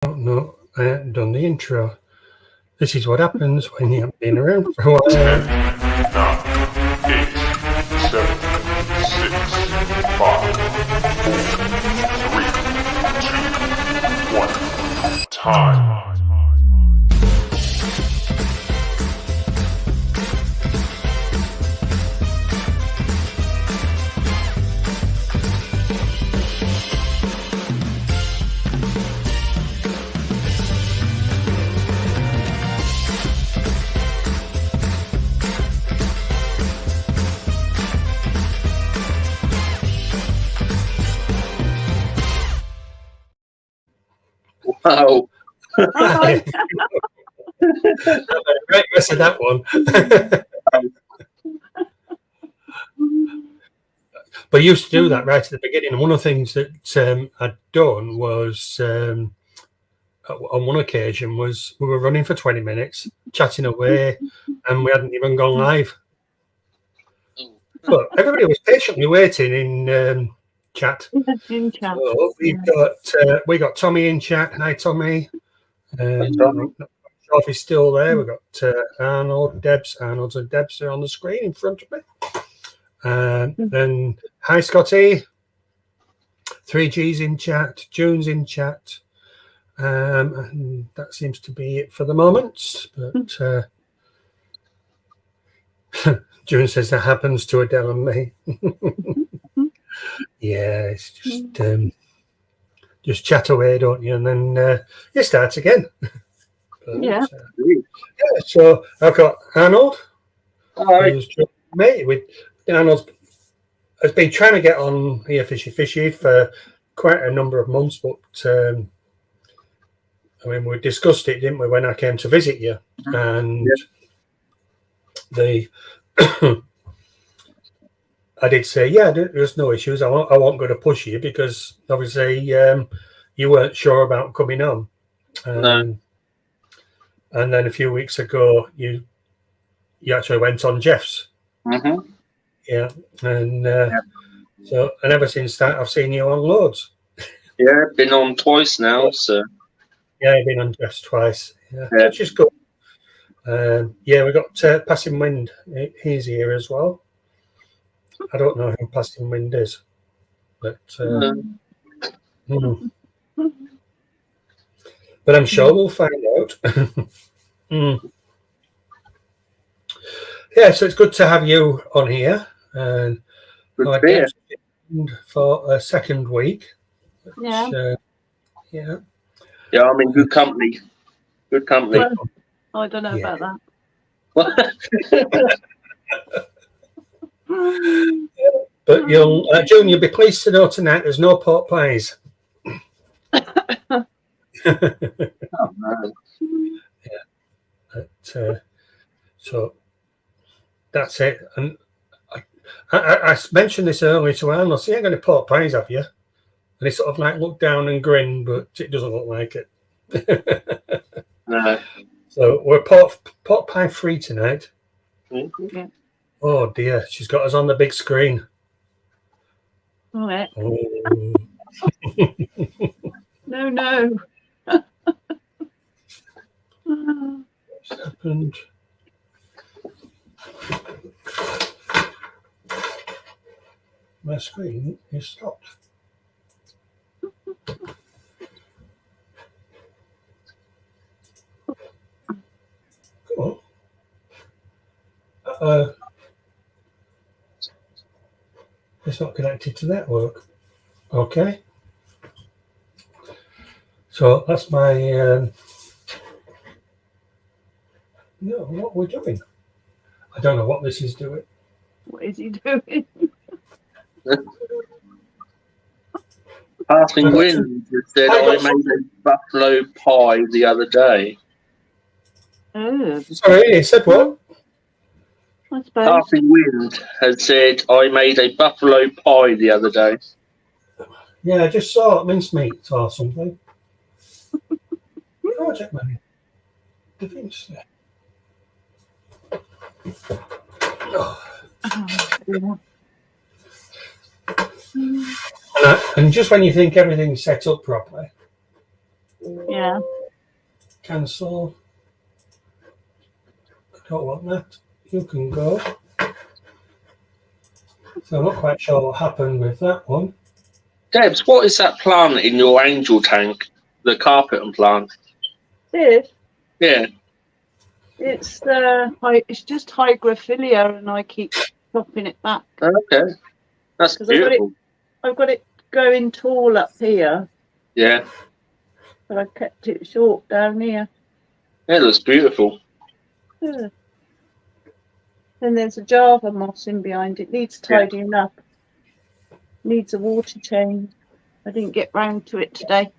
Oh, no, I haven't done the intro. This is what happens when you haven't been around for a while. 10, 9, 8, 7, 6, 5, 4, 3, 2, 1. Time. Oh, Right, rest of that one. But I used to do that right at the beginning. And one of the things that I'd done was on one occasion was we were running for 20 minutes, chatting away, and we hadn't even gone live. But everybody was patiently waiting in chat. In chat. So we got Tommy in chat. Hi, Tommy. I'm not sure if he's still there. We've got Arnold, Debs. Arnold's and Debs are on the screen in front of me. Then hi, Scotty. 3G's in chat. June's in chat. And that seems to be it for the moment. But June says that happens to Adele and me. Yeah, it's just chat away, don't you? And then it starts again. But, Yeah. So I've got Arnold. hi. Who's me with Arnold has been trying to get on here, Fishy Fishy, for quite a number of months, but I mean, we discussed it, didn't we, when I came to visit you? And I did say, yeah, there's no issues. I won't go to push you because obviously you weren't sure about coming on. No. And then a few weeks ago, you actually went on Jeff's. Mm-hmm. Yeah. And so, and ever since that, I've seen you on loads. Yeah, been on twice now, so. Yeah, I've been on Jeff's twice. Yeah. Which is good. Yeah, we got Passing Wind. He's here as well. I don't know who Passing Wind is, but but I'm sure we'll find out. Yeah, so it's good to have you on here, and for a second week. Which, yeah. Yeah, I'm in good company. Good company. Well, I don't know about that. But June, you'll be pleased to know tonight there's no pork pies. Oh, no. Yeah. But, so that's it. And I mentioned this earlier to Arnold. So you ain't going to pork pies, have you? And he sort of like looked down and grinned, but it doesn't look like it. No. So we're pork pie free tonight. Yeah. Oh dear, she's got us on the big screen. All right. Oh. No. What's happened? My screen is stopped. Come on. It's not connected to network. Okay. So that's my no, what we're doing. I don't know what this is doing. What is he doing? Passing Wind said I made a buffalo pie the other day. Oh, Sorry, he said what? I suppose. Passing Wind had said I made a buffalo pie the other day. Yeah, I just saw it, mincemeat or something. Project money. And just when you think everything's set up properly, Yeah. Cancel. I don't want that. You can go. So I'm not quite sure what happened with that one. Debs, what is that plant in your angel tank? The carpet and plant. This, Yeah. it's just hygrophilia, and I keep chopping it back Okay. That's 'Cause beautiful. I've got it going tall up here, Yeah. but I kept it short down here. It looks beautiful. Yeah. Then there's a Java moss in behind. It needs tidying up. Needs a water change. I didn't get round to it today.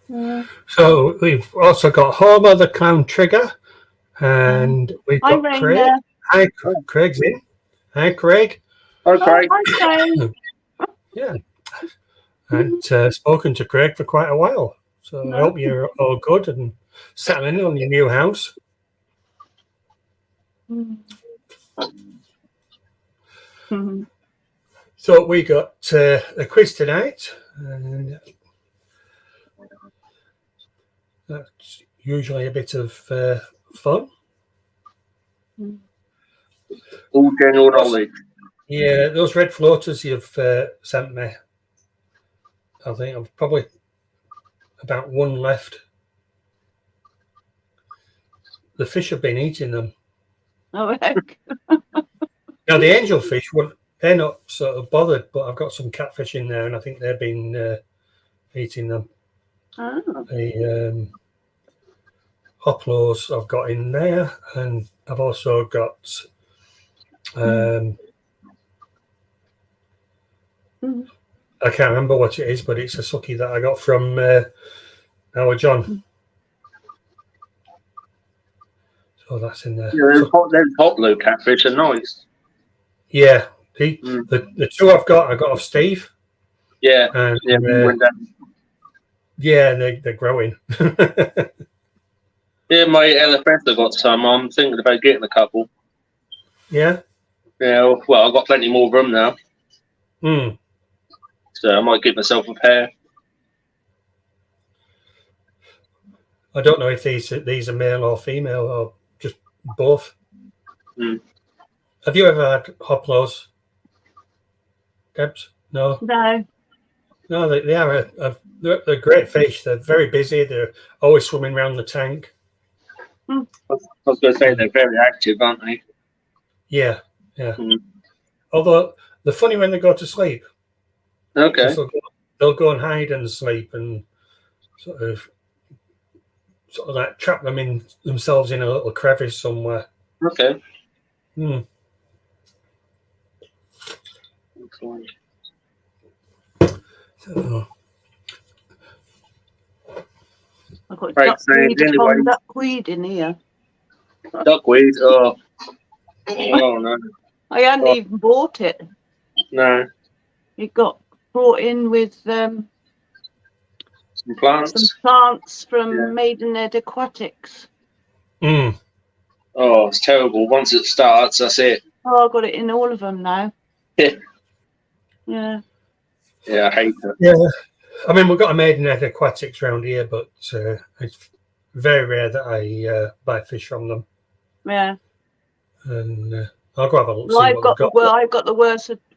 Yeah. So we've also got Homer the Clown Trigger, and we've Hi, got Craig. Raina. Hi, Craig's in. Hi, Craig. Okay. Oh, hi, Craig. Yeah. And spoken to Craig for quite a while. So I hope you're all good and settling in on your new house. So we got a quiz tonight, and that's usually a bit of fun. All general knowledge. Yeah, those red floaters you've sent me, I think I've probably about one left. The fish have been eating them. Oh, heck. Now the angelfish, they're not sort of bothered, but I've got some catfish in there, and I think they've been eating them. Oh. The hoplos I've got in there, and I've also got I can't remember what it is, but it's a sucky that I got from our John. So that's in there. Yeah, them hot blue catfish are nice. Yeah, the two I got off Steve. Yeah, and yeah, they're growing. Yeah, my LFS got some. I'm thinking about getting a couple. Yeah. Yeah, well, I've got plenty more room now. So I might give myself a pair. I don't know if these are male or female or just both. Have you ever had hoplos, Debs? No. No, they are they're great fish. They're very busy. They're always swimming around the tank. I was going to say they're very active, aren't they? Yeah. Although they're funny when they go to sleep. Okay. They'll go and hide and sleep and sort of like trap themselves in a little crevice somewhere. Okay. So, I've got duckweed in here. Duckweed? Oh no. I hadn't even bought it. No. It got brought in with some plants from Maidenhead Aquatics. Oh, it's terrible. Once it starts, that's it. Oh, I've got it in all of them now. Yeah. Yeah. Yeah, I hate it. Yeah. I mean, we've got a Maidenhead Aquatics around here, but it's very rare that I buy fish from them. Yeah. And I'll go have a look. Well, I've got the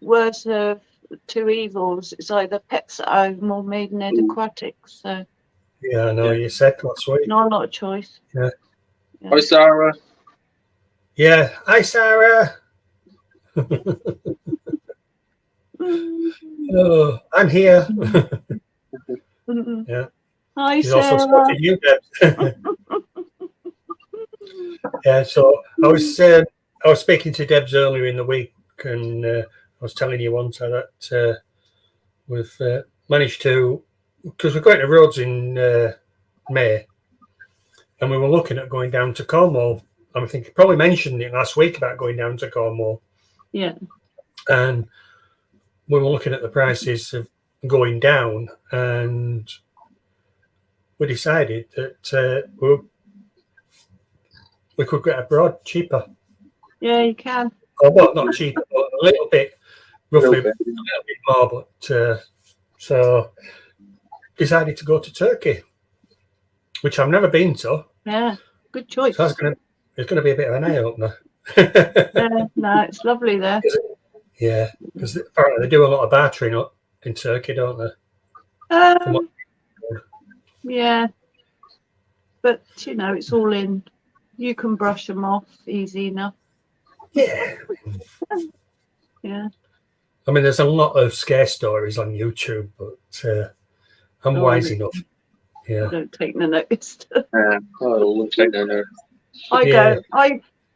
worst of two evils. It's either Pets at Home or Maidenhead Aquatics. So. Yeah, I know you said last week. No, not a choice. Yeah. Hi, Sarah. Yeah. Hi, Sarah. Oh, I'm here. Yeah. Hi, She's Sarah. also spotted you, Debs. Yeah. So I was speaking to Debs earlier in the week, and I was telling you once that we've managed to, because we're going to Rhodes in May, and we were looking at going down to Cornwall. I think you probably mentioned it last week about going down to Cornwall. Yeah. And we were looking at the prices of going down, and we decided that we could get abroad cheaper. Yeah, you can. Or well, not cheaper, but a little bit, roughly a little bit more. But so decided to go to Turkey, which I've never been to. Yeah, good choice. So it's going to be a bit of an eye opener. No, it's lovely there. Yeah, because apparently they do a lot of bartering up in Turkey, don't they? Yeah, but you know, it's all in. You can brush them off easy enough. Yeah. Yeah. I mean, there's a lot of scare stories on YouTube, but I'm wise enough. Yeah. I don't take no notice. We'll take no notice.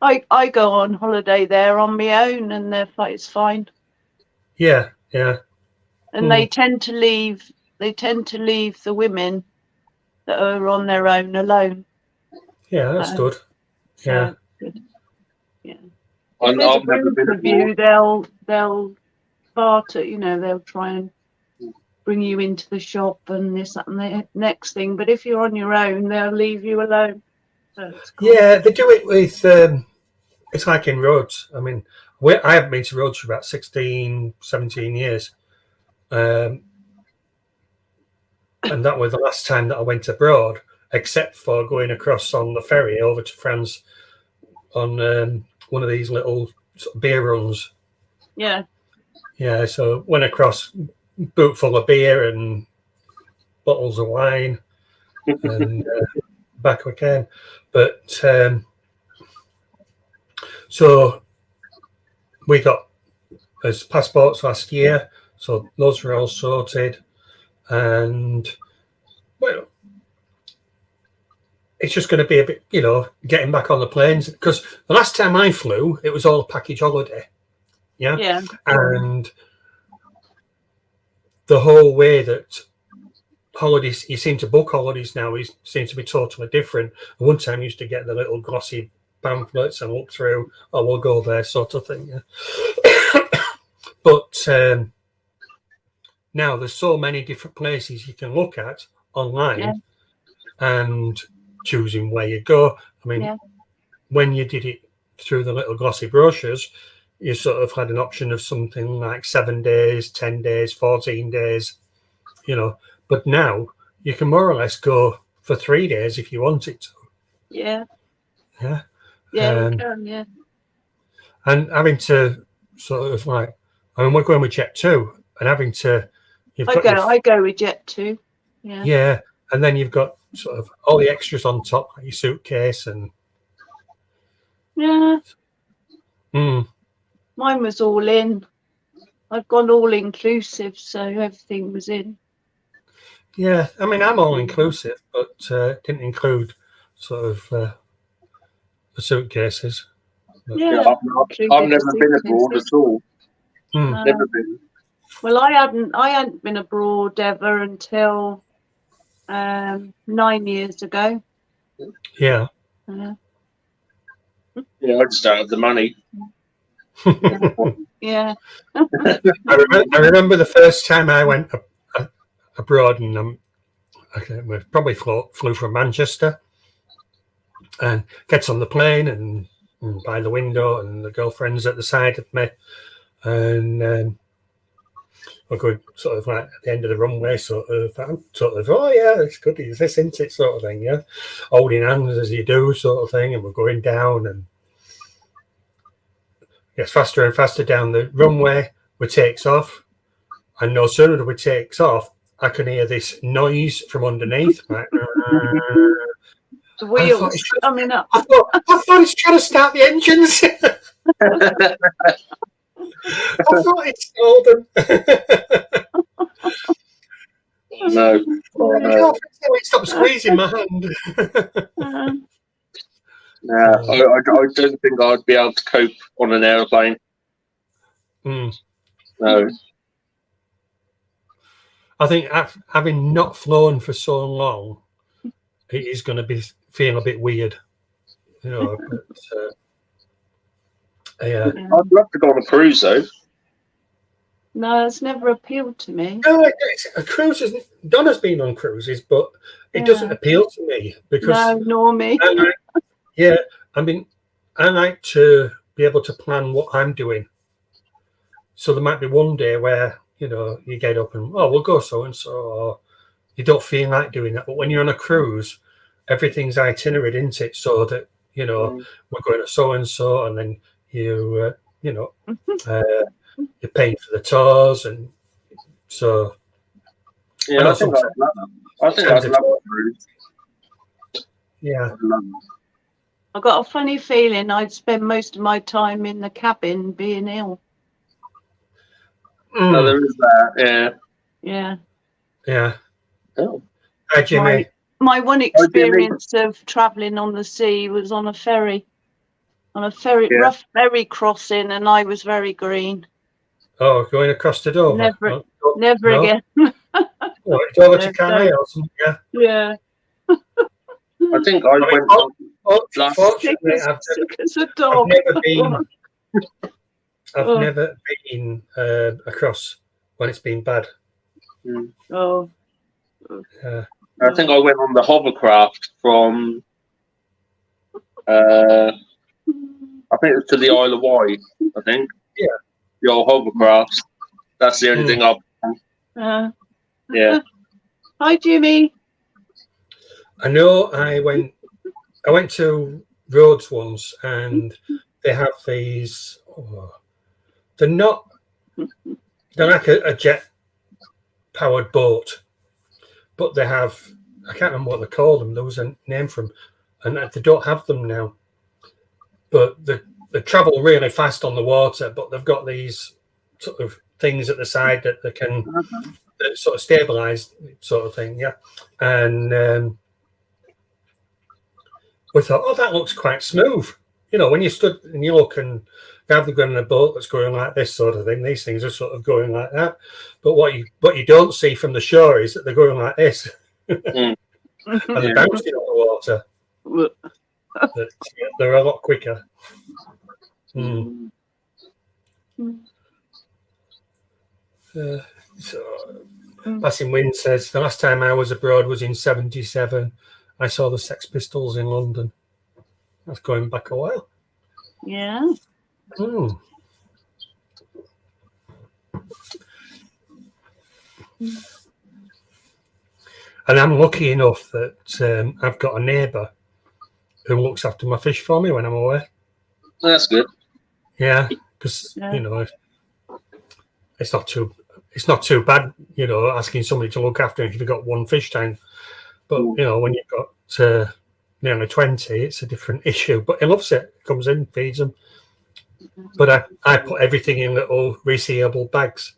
I go on holiday there on my own, and it's fine. Yeah, yeah. And they tend to leave. They tend to leave the women that are on their own alone. Yeah, that's good. Yeah. Good. Yeah. I've never been abroad. They'll barter. You know, they'll try and bring you into the shop and this, that, and the next thing. But if you're on your own, they'll leave you alone. So cool. Yeah, they do it with it's like in Rhodes. I mean, I haven't been to Rhodes for about 16, 17 years. And that was the last time that I went abroad, except for going across on the ferry over to France on one of these little sort of beer runs. Yeah. Yeah, so went across, boot full of beer and bottles of wine, and back we came. But so we got as passports last year, so those were all sorted, and well, it's just going to be a bit, you know, getting back on the planes, because the last time I flew, it was all a package holiday. Yeah. And the whole way that holidays, you seem to book holidays now, seems to be totally different. One time I used to get the little glossy pamphlets and look through, oh, we'll go there, sort of thing. Yeah. But now there's so many different places you can look at online and choosing where you go. I mean, when you did it through the little glossy brochures, you sort of had an option of something like 7 days, 10 days, 14 days, you know. But now you can more or less go for 3 days if you wanted to. Yeah. Yeah. Yeah, we can, yeah. And having to sort of like, I mean, we're going with Jet 2 and having to, I go with Jet 2. Yeah. Yeah. And then you've got sort of all the extras on top, like your suitcase and. Yeah. Mm. Mine was all in. I've gone all inclusive, so everything was in. Yeah, I mean, I'm all inclusive, but didn't include sort of the suitcases. But, yeah, I've never been abroad at all. Never been. Well, I hadn't been abroad ever until 9 years ago. Yeah. Yeah, I just don't have the money. Yeah. I remember the first time I went abroad, and we probably flew from Manchester, and gets on the plane and by the window, and the girlfriend's at the side of me, and we're going sort of like at the end of the runway, sort of, oh yeah, it's good, is this, isn't it, sort of thing, yeah, holding hands as you do, sort of thing, and we're going down, and gets faster and faster down the runway. We takes off, and no sooner do we takes off, I can hear this noise from underneath. Like, the wheels coming up. I thought it's trying to start the engines. I thought it stalled them. No. It stopped squeezing my hand. No, I don't think I'd be able to cope on an aeroplane. No. I think having not flown for so long, it is going to be feeling a bit weird, you know. But, yeah. I'd love to go on a cruise though. No, it's never appealed to me. No, a cruise isn't. Donna's been on cruises, but it doesn't appeal to me because no, nor me. Yeah, I mean, I like to be able to plan what I'm doing. So there might be one day where, you know, you get up and, oh, we'll go so and so, or, you don't feel like doing that. But when you're on a cruise, everything's itineraried, isn't it? So that, you know, we're going to so and so, and then you you're paying for the tours, and so Yeah, know I think sometimes- I'd love it. I think I'd love a cruise. yeah. I'd love it. I got a funny feeling I'd spend most of my time in the cabin being ill. Oh, there is that. Yeah. Yeah. Yeah. Oh. Hi, Jimmy. My one Jimmy. experience of travelling on the sea was on a ferry, rough ferry crossing, and I was very green. Oh, going across the Dover. Never no? again. What, it's over to No, Calais or something? Yeah. Yeah. I think I went last. Fortunately, Sick as a I've dog. never been. I've Oh. never been across when it's been bad. Oh. I think I went on the hovercraft from. I think it was to the Isle of Wight. I think. Yeah. The old hovercrafts. That's the only thing I've done. Yeah. Hi, Jimmy. I know. I went to Rhodes once, and they have these. They're not. They're like a jet-powered boat, but they have. I can't remember what they call them. There was a name for them, and they don't have them now. But they travel really fast on the water, but they've got these sort of things at the side that they can that sort of stabilize, sort of thing. Yeah, and we thought, oh, that looks quite smooth. You know, when you stood and you look, and rather than a boat that's going like this sort of thing, these things are sort of going like that. But what you don't see from the shore is that they're going like this, and they're bouncing on the water. They're a lot quicker. Passing Wind says the last time I was abroad was in '77. I saw the Sex Pistols in London. That's going back a while. Yeah. And I'm lucky enough that I've got a neighbour who looks after my fish for me when I'm away. That's good. Yeah, because you know, it's not too bad, you know, asking somebody to look after if you've got one fish tank. But you know, when you've got nearly 20, it's a different issue. But he loves it. Comes in, feeds them. But I put everything in little resealable bags,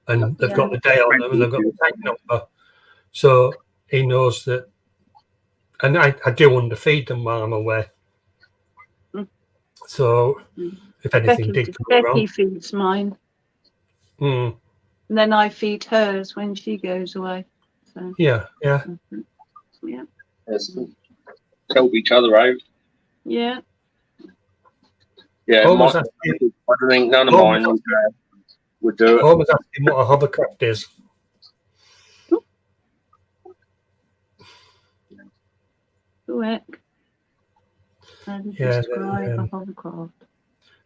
and they've got the day on them, and they've got the tank number, so he knows that. And I do underfeed them while I'm away. So if anything did go wrong, Becky feeds mine. And then I feed hers when she goes away. So yeah. Yes. Help each other out. Yeah. Yeah. Almost I don't think none of mine would do it. Always asking what a hovercraft is. Correct. Yeah, describe a hovercraft.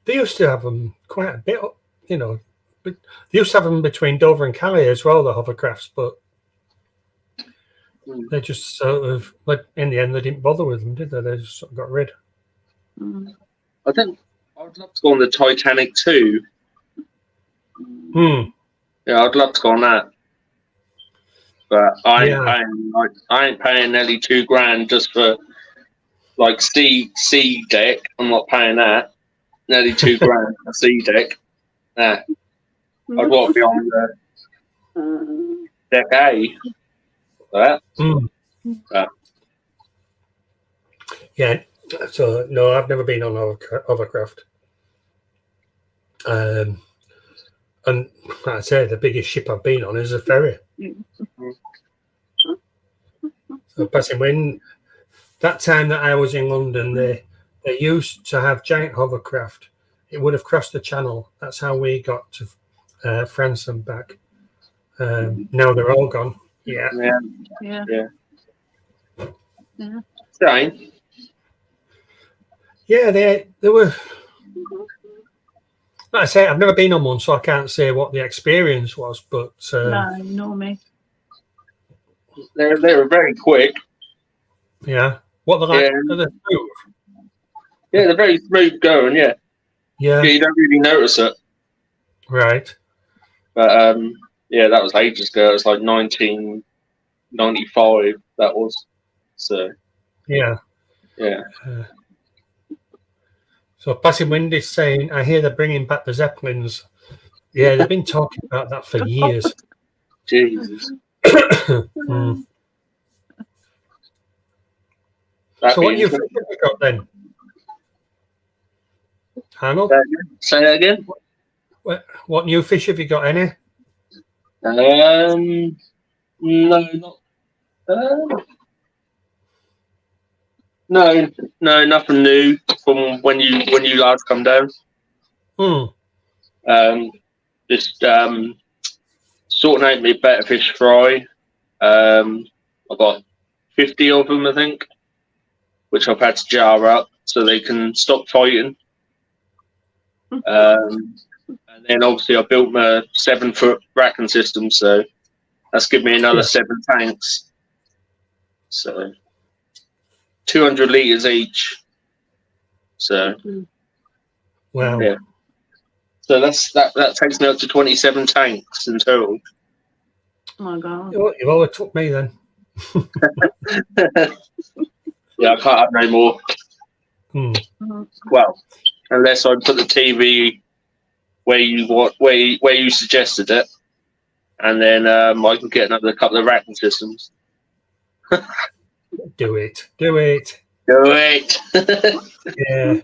They used to have them quite a bit, you know. But they used to have them between Dover and Calais as well, the hovercrafts, but they just sort of, like, in the end, they didn't bother with them, did they? They just sort of got rid. I think I'd love to go on the Titanic too. Yeah, I'd love to go on that. But I ain't paying nearly $2,000 just for like sea deck. I'm not paying that. Nearly $2,000 a sea deck. Nah. I'd want to be on the deck A for that. Yeah. So no, I've never been on hovercraft. And like I say, the biggest ship I've been on is a ferry. So passing when that time that I was in London, they used to have giant hovercraft. It would have crossed the channel. That's how we got to France and back. Now they're all gone. Yeah. Shane? Yeah, they were. Like I say, I've never been on one, so I can't say what the experience was. But no, nor me. They were very quick. Yeah. What they're like? Yeah. Are they smooth? Yeah, they're very smooth going. Yeah. Yeah. You don't really notice it. Right. But yeah, that was ages ago. It was like 1995. That was. So Yeah. yeah. So Passing Wind is saying, I hear they're bringing back the Zeppelins. Yeah, they've been talking about that for years. Jesus. Mm. So what new fish have you got then, Arnold? Say that again. What new fish have you got? Any? No, not. No, nothing new from when you last come down. Just sorting out my better fish fry. I've got 50 of them, I think, which I've had to jar up so they can stop fighting. And then obviously I built my 7-foot racking system, so that's given me another 7 tanks. So 200 litres each. So wow. Yeah. So that takes me up to 27 tanks in total. Oh my God. You've overtook me then. Yeah, I can't have no more. Well, unless I put the TV where you suggested it, and then I can get another couple of racking systems. Do it. Do it. Yeah.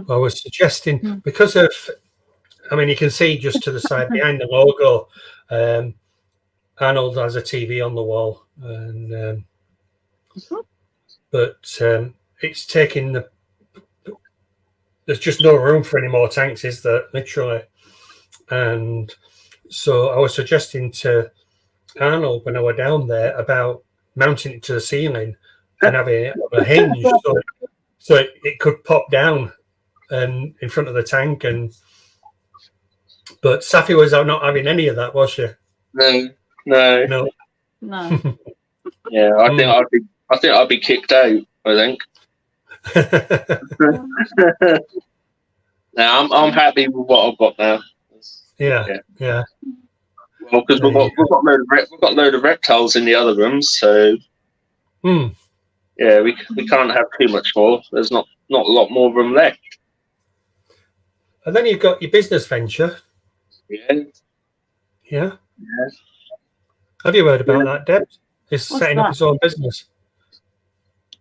I was suggesting, because of, I mean, you can see just to the side behind the logo, Arnold has a TV on the wall, and but it's taking there's just no room for any more tanks, is there? Literally. And so I was suggesting to Arnold when I were down there about mounting it to the ceiling and having it on a hinge so it could pop down and in front of the tank. But Safi was not having any of that, was she? No. Yeah, I think I'd be kicked out. I think. Now I'm happy with what I've got now. Yeah. Well, because we've got a load of reptiles in the other rooms, so yeah, we can't have too much more. There's not a lot more room left. And then you've got your business venture. Yeah. Have you heard about that, Deb? He's setting up his own business.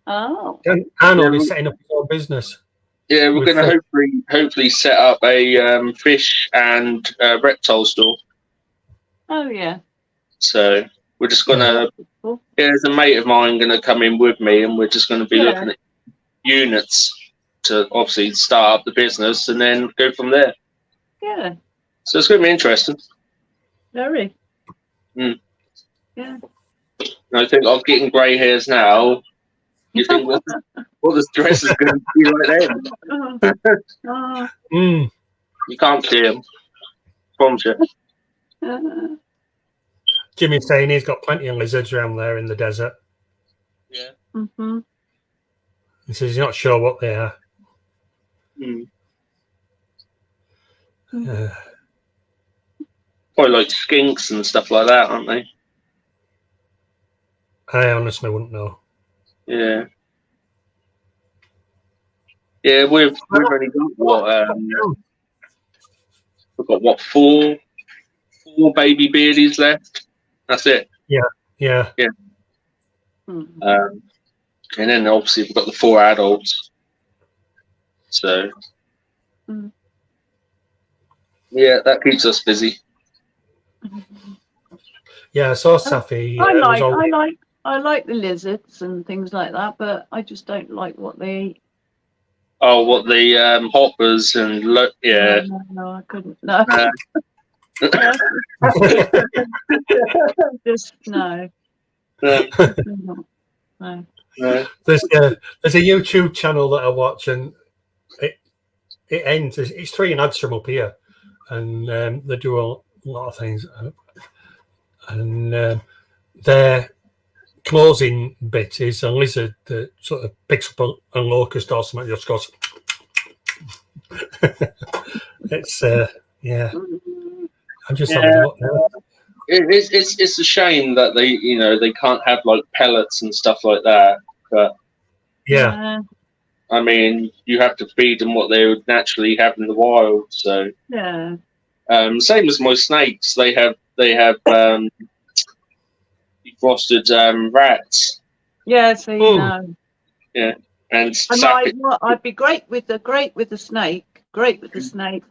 Oh. Arnold is setting up his own business. Yeah, we're going to hopefully set up a fish and reptile store. Oh yeah. So we're just going to. Yeah, there's a mate of mine going to come in with me, and we're just going to be looking at units to obviously start up the business and then go from there. Yeah. So it's going to be interesting. Very. Yeah. I think I'm getting grey hairs now. You think what the dress is going to be like then? You can't see him. Promise you. Jimmy's saying he's got plenty of lizards around there in the desert. Yeah. He says he's not sure what they are. Probably like skinks and stuff like that, aren't they? I honestly wouldn't know. Yeah. Yeah, we've only got we've got four baby beardies left. That's it. Yeah. And then obviously we've got the 4 adults. So yeah, that keeps us busy. Yeah, I saw Safi. I like the lizards and things like that, but I just don't like what they eat. Oh, what the hoppers and No, I couldn't. No. Just no. No. There's a YouTube channel that I watch, and it ends. It's 3 ads from up here, and they do a lot of things. And their closing bit is a lizard that sort of picks up a locust or something, just goes. It's yeah. I'm just having a look now. It's a shame that they can't have like pellets and stuff like that. But Yeah, I mean, you have to feed them what they would naturally have in the wild. So yeah. same as my snakes, they have defrosted rats. Yeah, so you know. Yeah, and And I'd be great with the snake,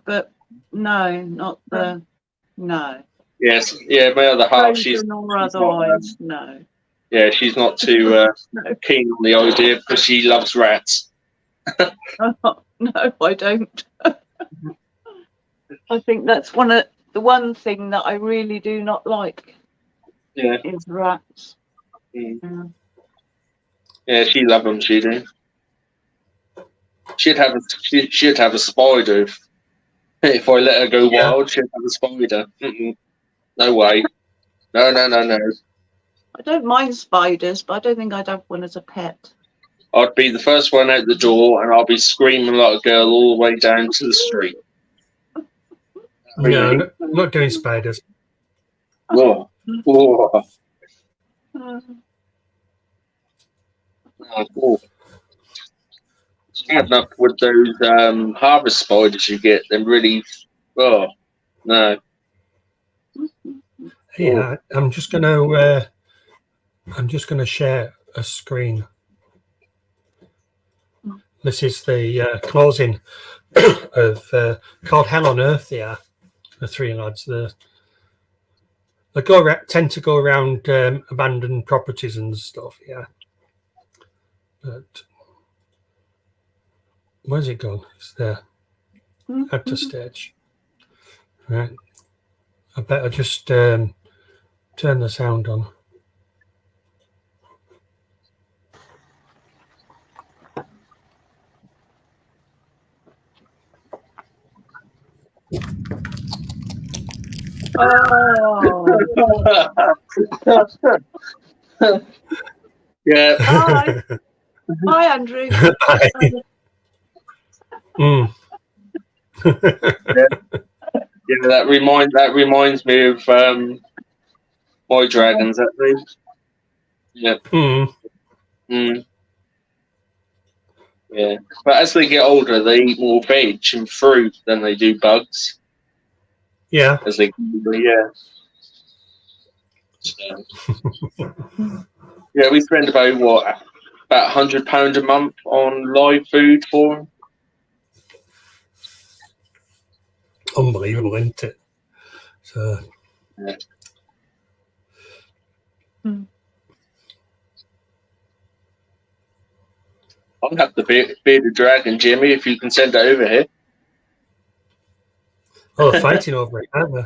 but no, not the no. Yes, yeah, my other half, Frozen or she's otherwise, not, no. yeah, she's not too No. keen on the idea because she loves rats. No, I don't. I think that's the one thing that I really do not like. Yeah. Is rats. Mm. Yeah, she loves them. She do. She'd have a spider if I let her go wild. She'd have a spider. No way. No. I don't mind spiders, but I don't think I'd have one as a pet. I'd be the first one out the door, and I'll be screaming like a girl all the way down to the street. no, not doing spiders. Whoa. Whoa. Oh. It's bad enough with those harvest spiders you get. Them really. Oh no. Yeah, I'm just gonna share a screen. This is the closing of called Hell on Earth. They are the three lads. They tend to go around abandoned properties and stuff. Yeah, but where's it gone? It's there. Add to stage. Right. I better just turn the sound on. Oh. Yeah. Hi, Andrew. Hi. Yeah, that reminds me of my dragons. That thing. Yeah. Yeah, but as they get older, they eat more veg and fruit than they do bugs. Yeah. As they, yeah. So, yeah, we spend about £100 a month on live food for them. Unbelievable, isn't it? So. Yeah. I'll have the bearded dragon, Jimmy, if you can send it over here. Oh, they're fighting over it, aren't they?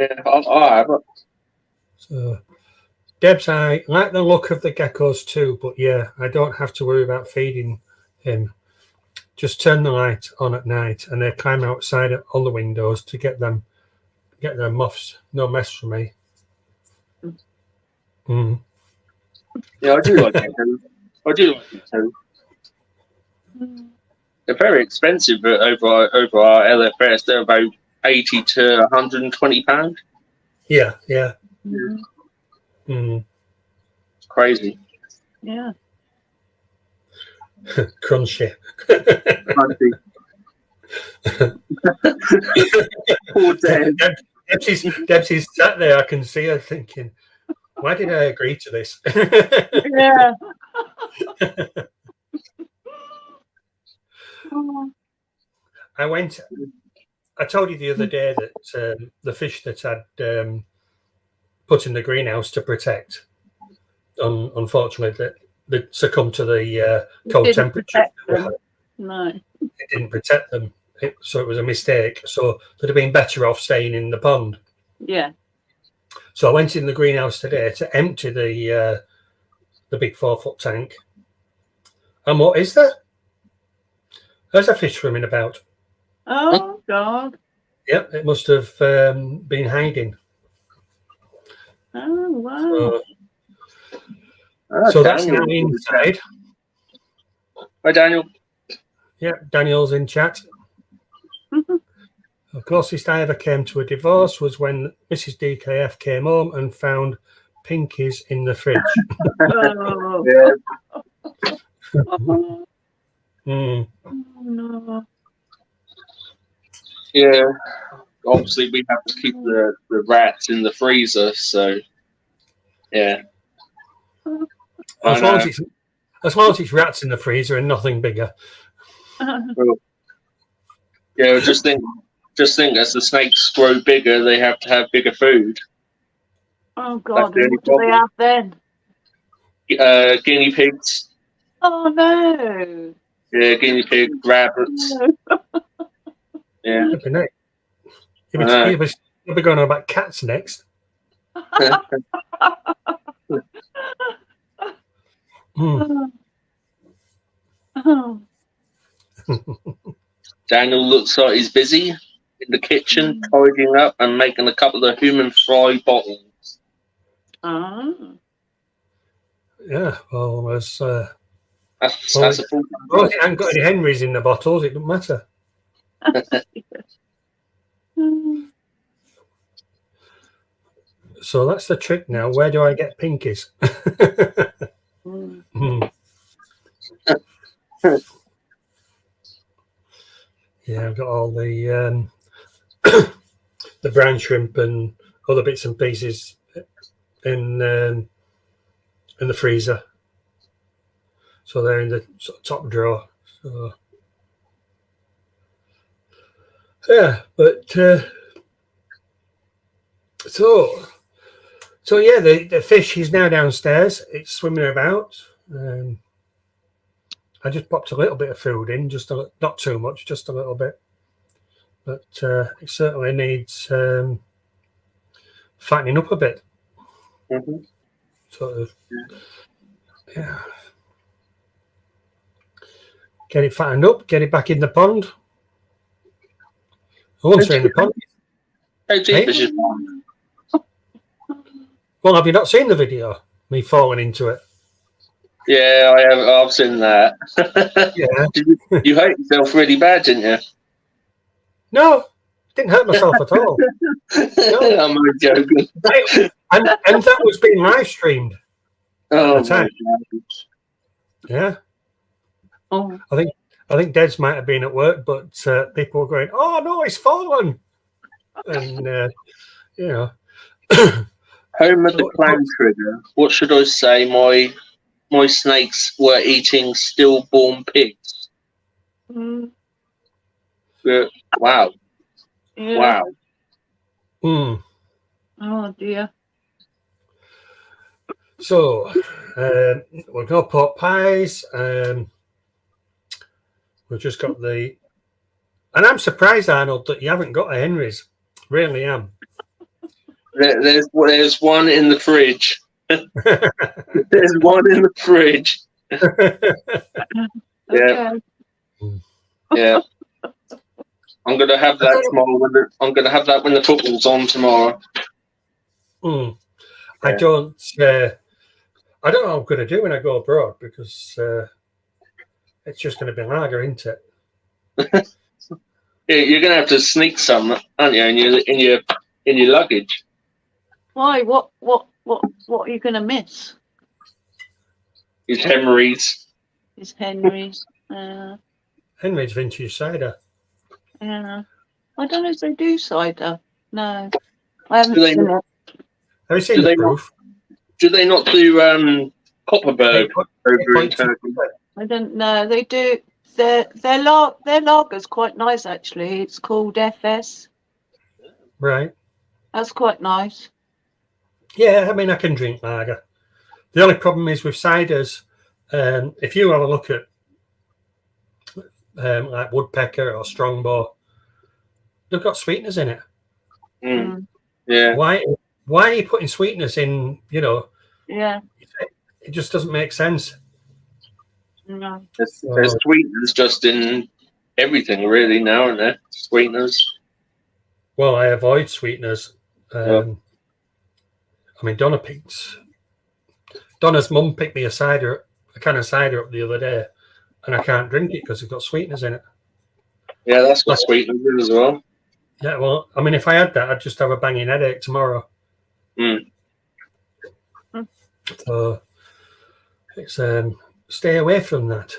Yeah, I'll have it. So, Debs, I like the look of the geckos too, but yeah, I don't have to worry about feeding him. Just turn the light on at night, and they climb outside on the windows to get their muffs. No mess for me. Yeah, I do like geckos. I do like them too. They're very expensive over our LFS. They're about £80 to £120. Yeah. It's crazy. Yeah. Crunchy. Crunchy. Poor Deb. Debsy's sat there. I can see her thinking, "Why did I agree to this?" Yeah. I told you the other day that the fish that I'd put in the greenhouse to protect, unfortunately, that they succumbed to the cold temperature. No, it didn't protect them, so it was a mistake. So they'd have been better off staying in the pond. Yeah. So I went in the greenhouse today to empty the big 4-foot tank. And what is there? There's a fish swimming about. Oh, God. Yep, it must have been hiding. Oh, wow. So that's Daniel. now inside. Hi, Daniel. Yeah, Daniel's in chat. The closest I ever came to a divorce was when Mrs. DKF came home and found pinkies in the fridge. Oh, Yeah. Mm. no. Yeah. Obviously, we have to keep the rats in the freezer, so yeah. As long as it's rats in the freezer and nothing bigger. Yeah, just think as the snakes grow bigger, they have to have bigger food. Oh, That's God. the And only what do they have then? problem. Guinea pigs. Oh, no. Yeah, guinea pig, rabbits. No. Yeah. That'd be nice. I know. You'll be going on about cats next. Mm. Oh. Daniel looks like he's busy in the kitchen, tidying up and making a couple of human fry bottles. Oh. Yeah, well, there's That's Well, a full well, if it ain't got any Henrys in the bottles, it doesn't matter. So that's the trick now. Where do I get pinkies? Mm. Yeah, I've got all the the brown shrimp and other bits and pieces in the freezer. So they're in the sort of top drawer. So yeah, but so yeah, the fish is now downstairs. It's swimming about. I just popped a little bit of food in, not too much, just a little bit. But it certainly needs fattening up a bit. Mm-hmm. Sort of, yeah. Get it fattened up, get it back in the pond. I won't say in the pond. How deep is it? Well, have you not seen the video? Me falling into it. Yeah, I have. I've seen that. Yeah. You hurt yourself really bad, didn't you? No, didn't hurt myself at all. No. I'm only joking. And that was being live streamed Oh at the time. God. Yeah. Oh. I think Des might have been at work, but people were going, "Oh no, it's fallen," and you know. Home of the clam trigger. What should I say? My snakes were eating stillborn pigs. Mm. Wow. Yeah. Wow. Mm. Oh, dear. So we've got pot pies. We've just got and I'm surprised, Arnold, that you haven't got a Henry's. Really am. There's one in the fridge. There's one in the fridge. Yeah. Okay. Yeah. I'm gonna have that tomorrow. I'm gonna have that when the football's on tomorrow. Mm. Yeah. I don't know what I'm going to do when I go abroad because it's just going to be lager, isn't it? Yeah, you're gonna have to sneak some, aren't you? In your luggage. Why? What are you going to miss? His Henry's. Is Henry's. Henry's vintage cider. Yeah. I don't know if they do cider. No. I haven't Do they seen not? it. Have you seen Do the they proof? Do they not do Copperberg over in Turkey? I don't know. They do. Their lager's quite nice, actually. It's called FS. Right. That's quite nice. Yeah, I mean, I can drink lager. The only problem is with ciders, if you have a look at like Woodpecker or Strongbow, they've got sweeteners in it. Mm. Yeah. Why are you putting sweeteners in, Yeah. It just doesn't make sense. No. There's sweeteners just in everything, really, now, aren't there? Sweeteners. Well, I avoid sweeteners. I mean, Donna Peaks Donna's mum picked me a can of cider up the other day, and I can't drink it because it's got sweeteners in it. Yeah, that's got sweeteners in as well. Yeah, well, I mean, if I had that, I'd just have a banging headache tomorrow. Mm. So it's stay away from that.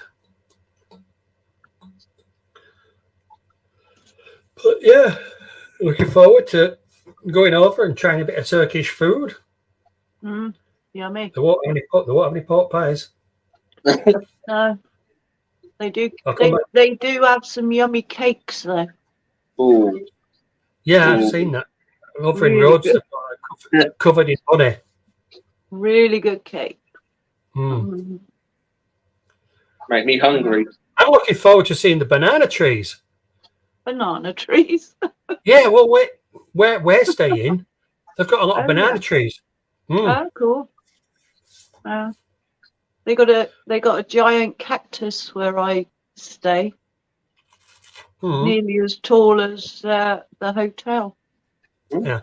But yeah, looking forward to going over and trying a bit of Turkish food. Yummy. There won't have any pork pies. No, they do. I'll come back. They do have some yummy cakes though. Ooh. Yeah, Ooh. I've seen that. Over in Really Rhodes, good. they've got it covered in honey. Really good cake. Make me hungry. I'm looking forward to seeing the banana trees. Banana trees. Yeah, well, where we're staying, they've got a lot of Oh, banana yeah. trees. Oh, cool. They got a giant cactus where I stay, nearly as tall as the hotel. Yeah.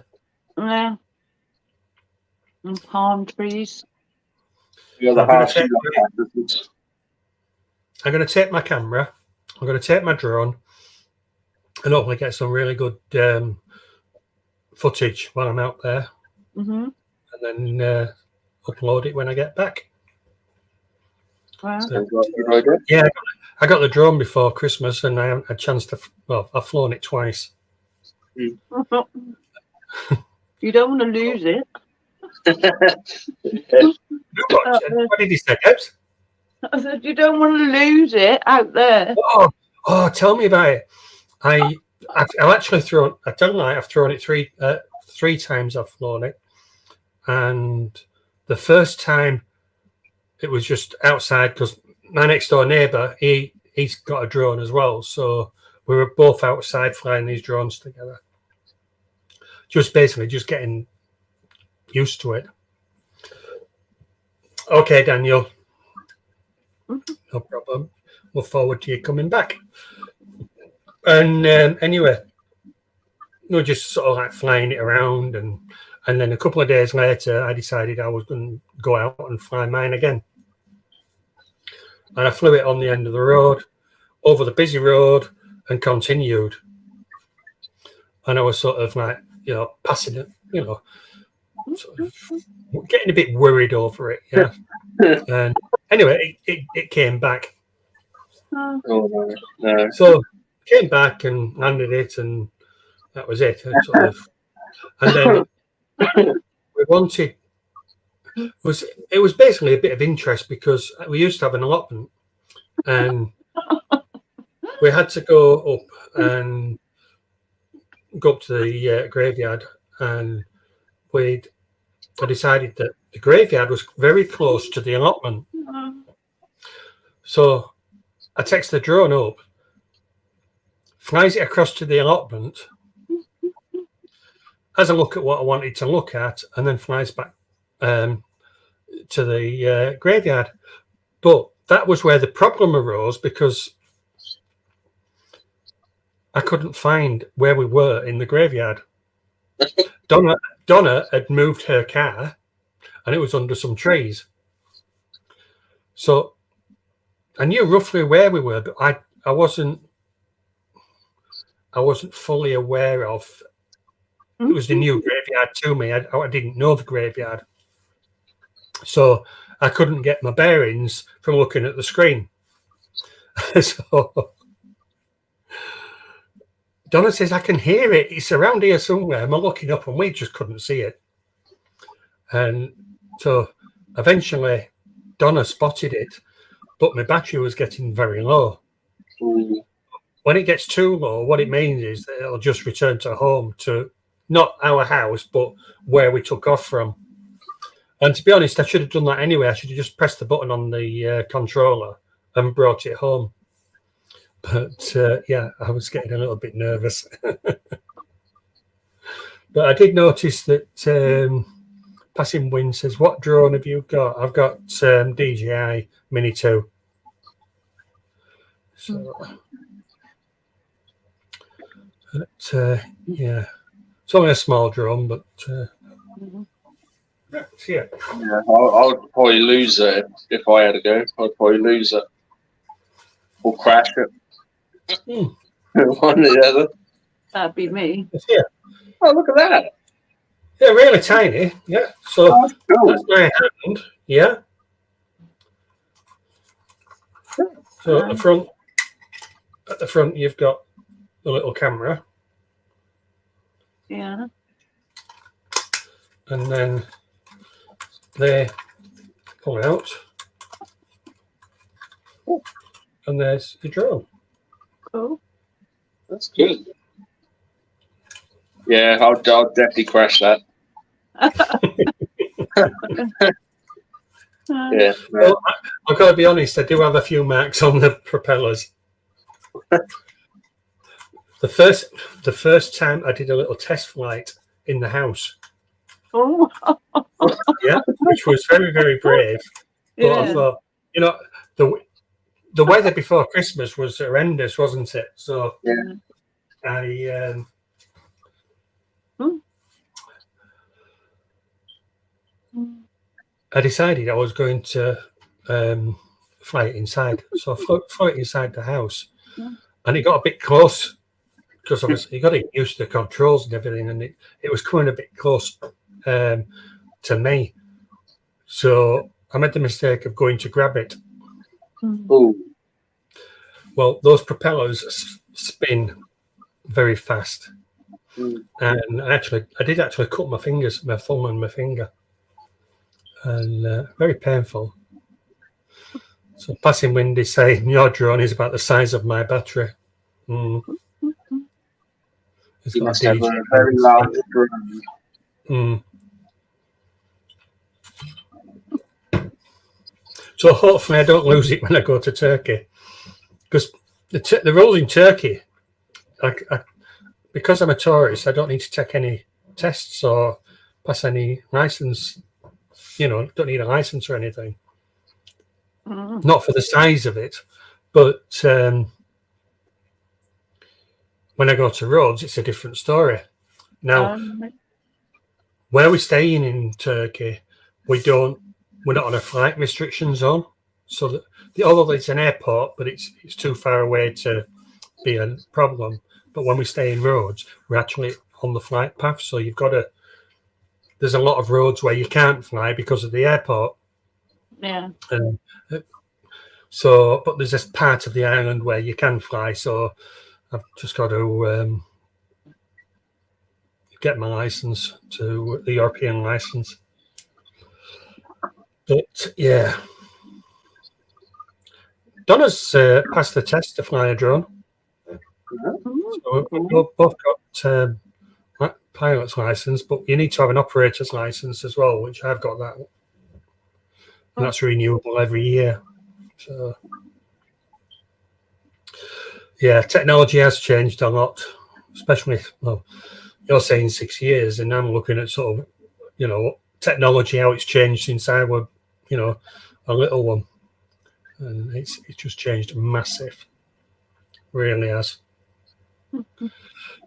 Yeah. And palm trees. You're the I'm going to take my camera. I'm going to take my drone and hopefully get some really good footage while I'm out there, and then upload it when I get back. Wow. Yeah, I got the drone before Christmas, and I haven't had a chance to. Well, I've flown it twice. You don't want to lose it. What did he say, Debs? I said you don't want to lose it out there. Oh, tell me about it. I've actually thrown. I tell you, I've thrown it three times. I've flown it, and the first time it was just outside because my next door neighbour he's got a drone as well, so we were both outside flying these drones together. Just getting used to it. Okay, Daniel. No problem. Look forward to you coming back. And anyway, we were just sort of like flying it around, and then a couple of days later, I decided I was going to go out and fly mine again. And I flew it on the end of the road, over the busy road, and continued. And I was sort of like, passing it, sort of getting a bit worried over it. Yeah. And anyway, it came back. Oh, no. So came back and landed it, and that was it. And then we wanted. It was basically a bit of interest because we used to have an allotment, and we had to go up to the graveyard, and I decided that the graveyard was very close to the allotment. So I text the drone up, flies it across to the allotment, has a look at what I wanted to look at, and then flies back to the graveyard. But that was where the problem arose, because I couldn't find where we were in the graveyard. Donna had moved her car, and it was under some trees. So I knew roughly where we were, but I wasn't fully aware of. It was the new graveyard to me. I didn't know the graveyard, so I couldn't get my bearings from looking at the screen. So Donna says, I can hear it. It's around here somewhere. I'm looking up, and we just couldn't see it. And so eventually Donna spotted it, but my battery was getting very low. When it gets too low, what it means is that it'll just return to home, to not our house, but where we took off from. And to be honest, I should have done that anyway. I should have just pressed the button on the controller and brought it home. But yeah, I was getting a little bit nervous. But I did notice that Passing Wind says, what drone have you got? I've got DJI Mini 2. So, yeah, it's only a small drone, but Here. Yeah, I would probably lose it if I had to go. I'd probably lose it or crash it. Hmm. One or the other. That'd be me. It's here. Oh, look at that! Yeah, really tiny. Yeah. So Oh, that's cool. that's my hand. Yeah. So at the front, you've got the little camera, Yeah. and then they pull out, and there's your drone. Cool. That's good. Yeah, I'll definitely crash that. Yeah. Well, I've got to be honest. I do have a few marks on the propellers. The first time I did a little test flight in the house. Oh, Yeah, which was very, very brave. But I yeah. thought, you know, the weather before Christmas was horrendous, wasn't it? So Yeah. I decided I was going to fly it inside. So I flew it inside the house, and it got a bit close because obviously you got to get used to the controls and everything, and it was coming a bit close to me. So I made the mistake of going to grab it. Oh, Well, those propellers spin very fast, and I did actually cut my fingers, my thumb and my finger, and very painful. So passing wind is saying your drone is about the size of my battery. It's you got must a have a very large drone. So hopefully I don't lose it when I go to Turkey, because the rules in Turkey, because I'm a tourist, I don't need to take any tests or pass any license. You know, don't need a license or anything. Not for the size of it, but when I go to Rhodes, it's a different story. Now, where we're staying in Turkey, we're not on a flight restriction zone. So that although it's an airport, but it's too far away to be a problem. But when we stay in Rhodes, we're actually on the flight path. So there's a lot of roads where you can't fly because of the airport. Yeah. And but there's this part of the island where you can fly. So I've just got to get my license, to the European license. But yeah, Donna's passed the test to fly a drone. So we've both got pilot's license, but you need to have an operator's license as well, which I've got that. And that's renewable every year. So yeah, technology has changed a lot, especially, well, you're saying 6 years, and I'm looking at sort of, you know, technology, how it's changed since I was, you know, a little one. And it's just changed massive. Really has.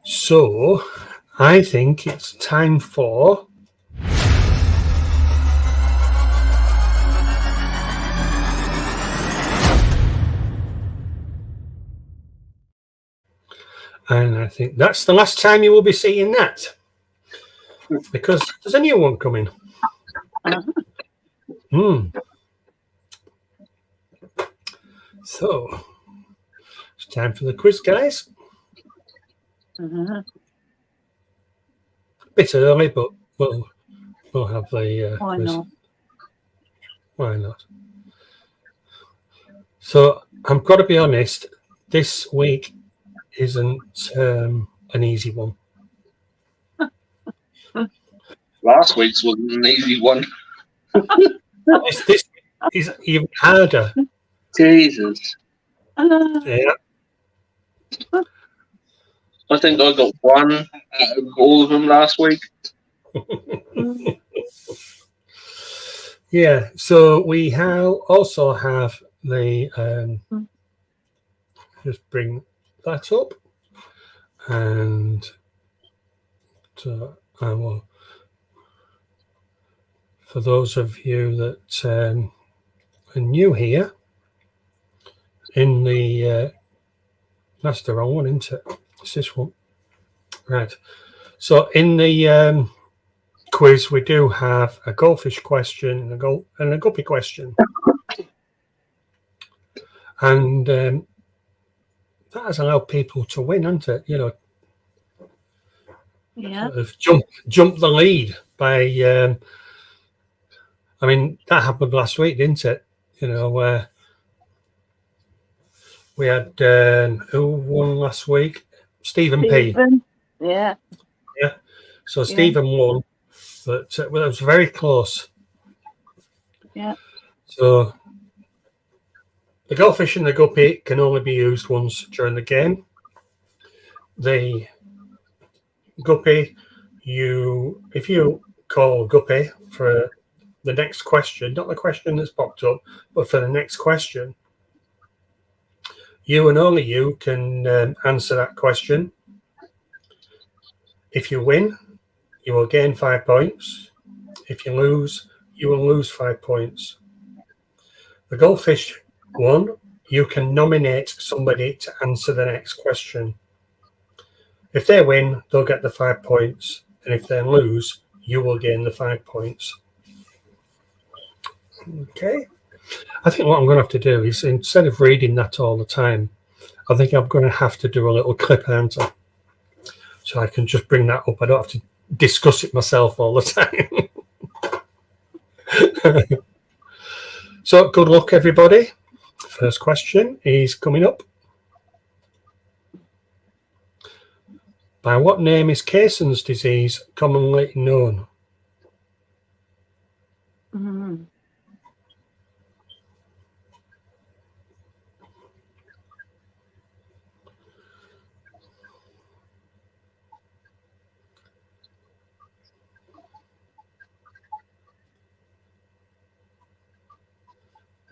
So I think it's time for and I think that's the last time you will be seeing that, because there's a new one coming. So it's time for the quiz, guys. Bit early, but we'll have the Why quiz. not? Why not? So I've got to be honest, this week isn't an easy one. Last week's wasn't an easy one. This is even harder. Jesus. Yeah. I think I got one out of all of them last week. Yeah. So we also have the just bring that up, and I will for those of you that are new here, in the that's the wrong one, isn't it? It's this one, right? So in the quiz, we do have a goldfish question and a guppy question, and that has allowed people to win, hasn't it? You know, Yeah. jump the lead by. I mean, that happened last week, didn't it? You know, where we had who won last week? Stephen P. Yeah. Yeah. So Stephen won, but well, it was very close. Yeah. So the goldfish and the guppy can only be used once during the game. The guppy, if you call guppy for the next question, not the question that's popped up, but for the next question, you and only you can answer that question. If you win, you will gain 5 points. If you lose, you will lose 5 points. The goldfish one, you can nominate somebody to answer the next question. If they win, they'll get the 5 points. And if they lose, you will gain the 5 points. Okay. I think what I'm going to have to do is, instead of reading that all the time, I think I'm going to have to do a little clip answer. So I can just bring that up. I don't have to discuss it myself all the time. So good luck, everybody. First question is coming up. By what name is Caisson's disease commonly known? Mm.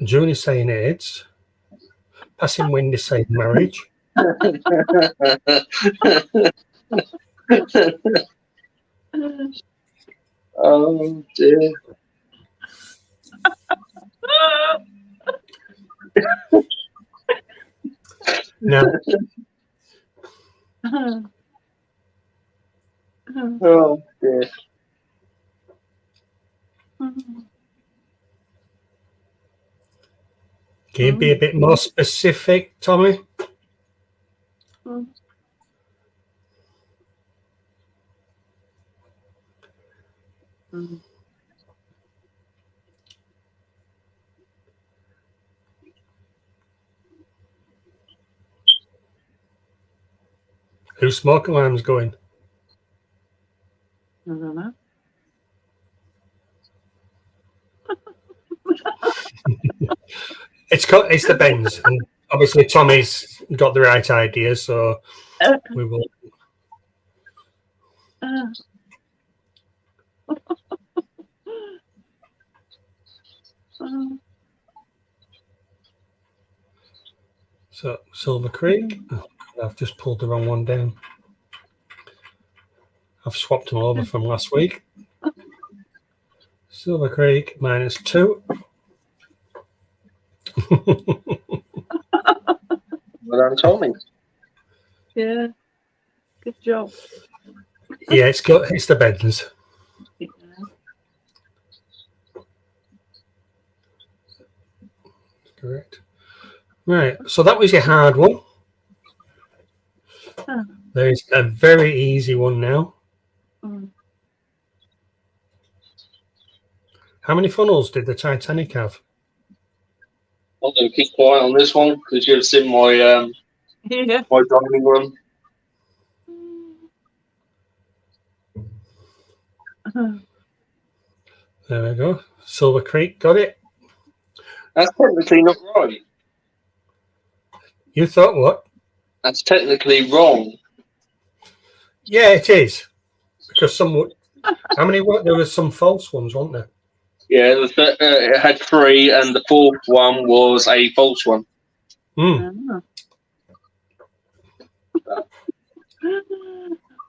June is saying AIDS. Passing Wind is saying marriage. Oh dear. Now, Oh dear. can you be a bit more specific, Tommy? Whose smoke alarm's going? I don't know. It's the Benz, and obviously Tommy's got the right idea, so we will. So Silver Creek. Oh, I've just pulled the wrong one down. I've swapped them over from last week. Silver Creek -2. Well done, Tommy. Yeah. Good job. Yeah, it's the Benz. Yeah. Correct. Right, so that was your hard one. There's a very easy one now. How many funnels did the Titanic have? I'm going to keep quiet on this one because you've seen my my dining room. There we go. Silver Creek got it. That's technically not right. You thought what? That's technically wrong. Yeah, it is. Because some. How many were there? Was some false ones, weren't there? Yeah, it had 3, and the 4th one was a false one.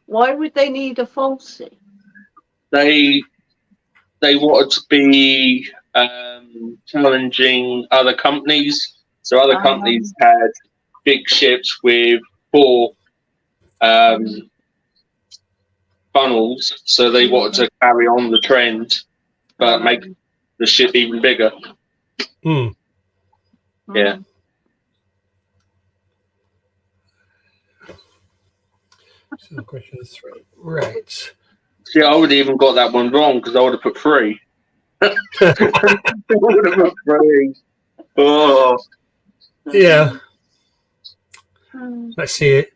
Why would they need a falsie? They they wanted to be challenging other companies. So other companies had big ships with 4 funnels, so they wanted to carry on the trend, but make the ship even bigger. Yeah. So question 3. Right. See, I would have even got that one wrong because I would have put 3. I would have put 3. Oh. Yeah. Let's see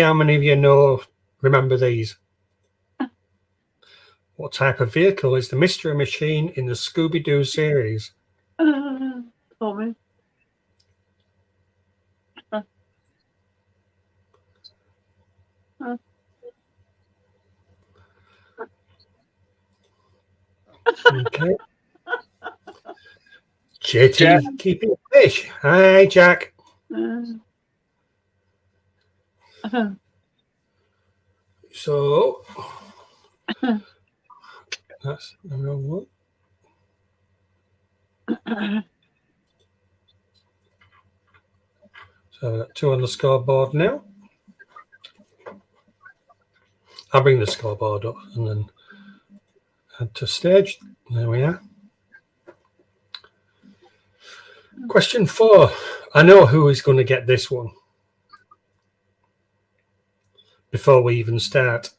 how many of you remember these. What type of vehicle is the mystery machine in the Scooby-Doo series? Tommy. Okay. JT, Jack. keeping fish. Hi, Jack. So that's the wrong one. So I've got 2 on the scoreboard now. I'll bring the scoreboard up and then add to stage. There we are. Question 4. I know who is going to get this one before we even start.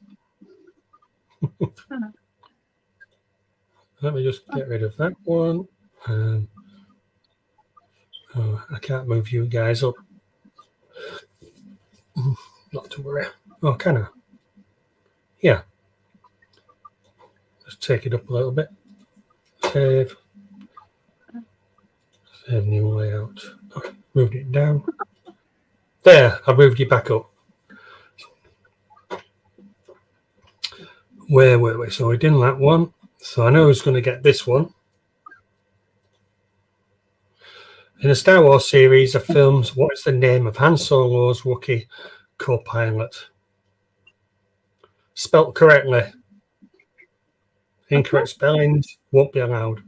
Let me just get rid of that one. Oh, I can't move you guys up. Not to worry. Oh, can I? Yeah. Just take it up a little bit. Save. Save new layout. Okay, moved it down. There, I moved you back up. Where were we? So we did that one. So I know who's going to get this one. In the Star Wars series of films, what is the name of Han Solo's Wookiee co-pilot? Spelt correctly. Incorrect spellings won't be allowed.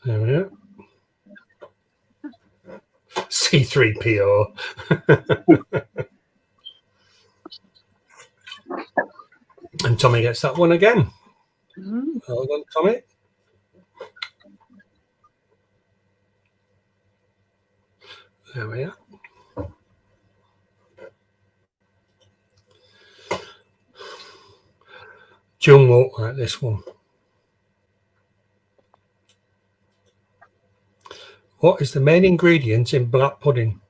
There we are. C3PO. And Tommy gets that one again. Well done, Tommy. There we are. June won't like this one. What is the main ingredient in black pudding?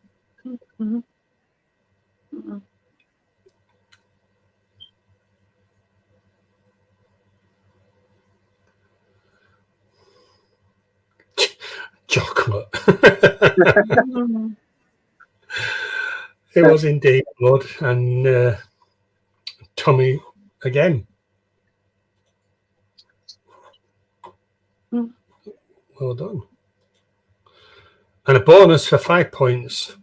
Chocolate. It was indeed blood, and Tommy again. Well done. And a bonus for 5 points.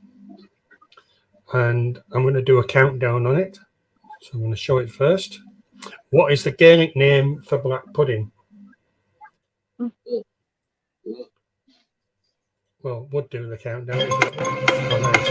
And I'm going to do a countdown on it. So I'm going to show it first. What is the Gaelic name for black pudding? Well, would do the countdown. Isn't it? Oh, no, it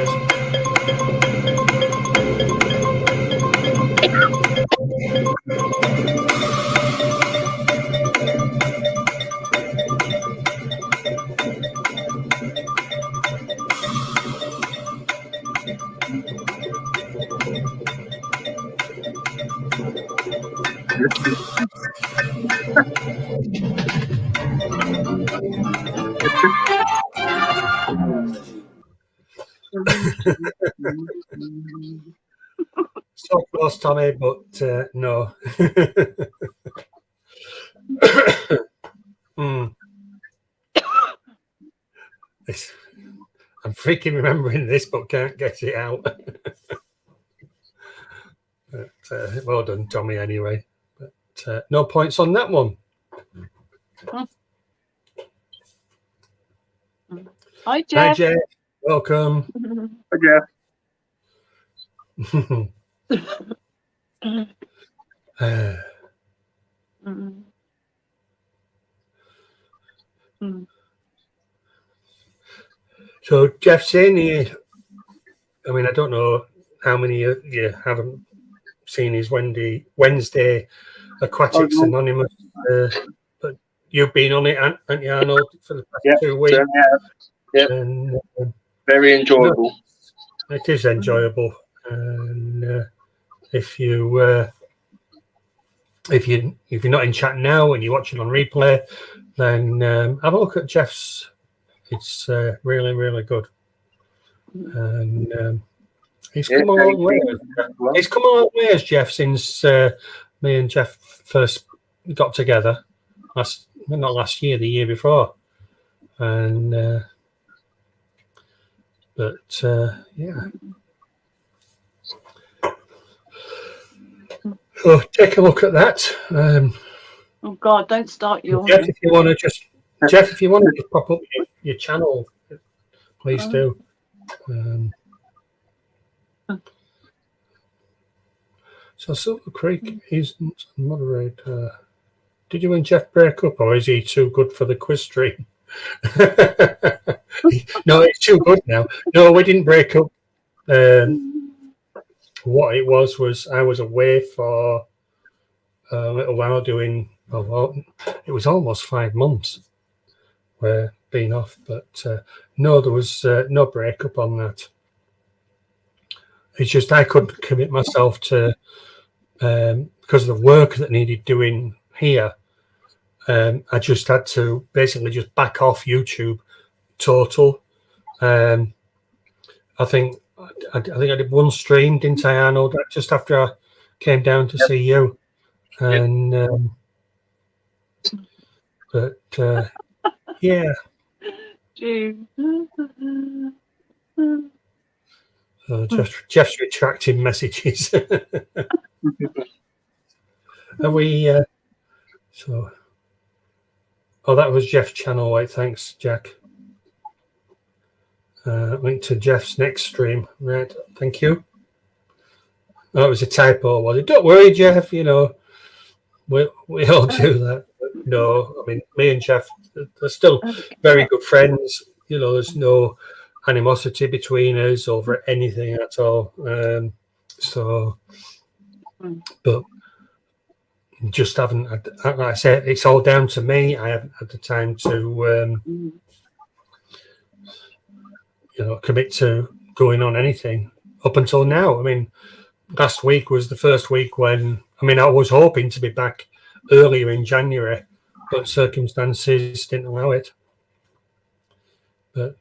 so close, Tommy, but no. I'm freaking remembering this, but can't get it out. But, well done, Tommy, anyway. But no points on that one. Hi, Hi, Jeff. Jeff. Welcome. Hi, Jeff. Mm. Mm. So Jeff saying here, I mean, I don't know how many of you haven't seen his Wednesday Aquatics Oh, Anonymous, but you've been on it, haven't you, Arnold, for the past yeah, 2 weeks? certainly have. Yep. And Very enjoyable. it is enjoyable. And if you're not in chat now and you're watching on replay, then have a look at Jeff's. It's really, really good. And he's come a long way. He's come a long way as Jeff since me and Jeff first got together. Not last year, the year before. And yeah. So take a look at that. Oh God, don't start Jeff, yawning. if you want to just pop up your channel, please do. So Silver Creek isn't a moderator. Did you and Jeff break up, or is he too good for the quiz stream? No, it's too good now. No, we didn't break up. What it was I was away for a little while doing. Well, it was almost 5 months. We're being off, but no, there was no breakup on that. It's just I couldn't commit myself to because of the work that needed doing here. I just had to basically just back off YouTube total. I think I did one stream, didn't I, Arnold? Just after I came down to see you, and but yeah. Jeff's retracting messages. Are we? So, oh, that was Jeff's channel. Right, thanks, Jack. Link to Jeff's next stream. Right, thank you. Oh, it was a typo, was it? Don't worry, Jeff. You know, we all do that. But no, I mean, me and Jeff are still very good friends. You know, there's no animosity between us over anything at all. But just haven't. Like I said, it's all down to me. I haven't had the time to, commit to going on anything up until now. I mean, last week was the first week when, I was hoping to be back earlier in January, but circumstances didn't allow it. But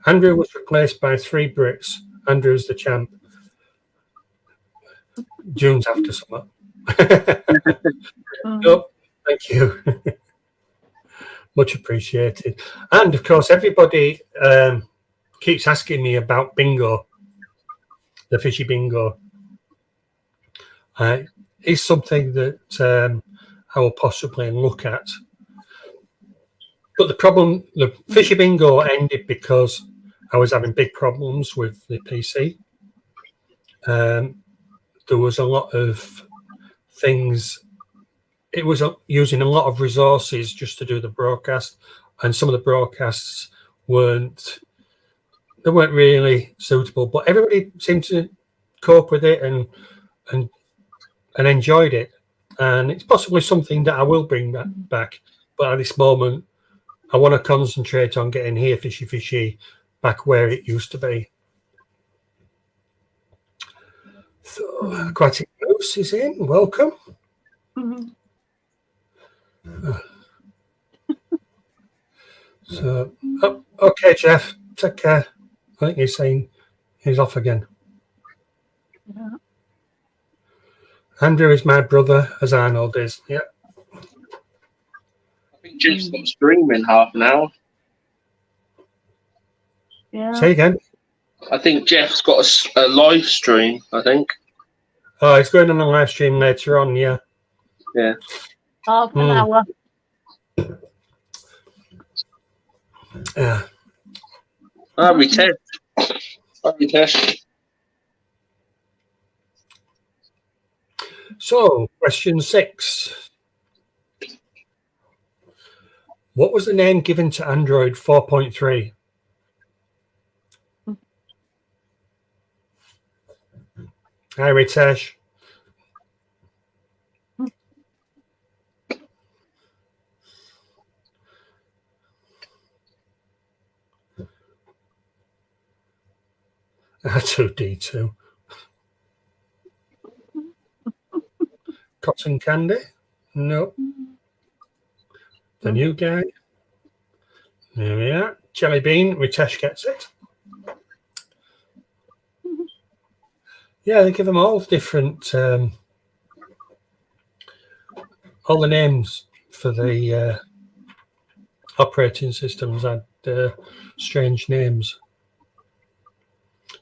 Andrew was replaced by 3 Brits. Andrew's the champ. June's after summer. No, thank you. Much appreciated. And of course, everybody keeps asking me about bingo, the fishy bingo. It's something that I will possibly look at. But the fishy bingo ended because I was having big problems with the PC. There was a lot of things. It was using a lot of resources just to do the broadcast, and some of the broadcasts weren't really suitable. But everybody seemed to cope with it and enjoyed it. And it's possibly something that I will bring back. But at this moment, I want to concentrate on getting Here Fishy Fishy back where it used to be. So, Aquatic Moose is in. Welcome. So, okay, Jeff, take care. I think he's saying he's off again. Yeah. Andrew is my brother, as Arnold is. Yeah. I think Jeff's got a stream in half an hour. Yeah. Say again. I think Jeff's got a live stream, I think. Oh, it's going on a live stream later on, yeah. Yeah. Half an hour. Yeah. I'll be test. So, question 6. What was the name given to Android 4.3? Hi, Ritesh. R2D2. Cotton candy? No. The new guy? There we are. Jelly bean. Ritesh gets it. Yeah, they give them all different, all the names for the operating systems had strange names.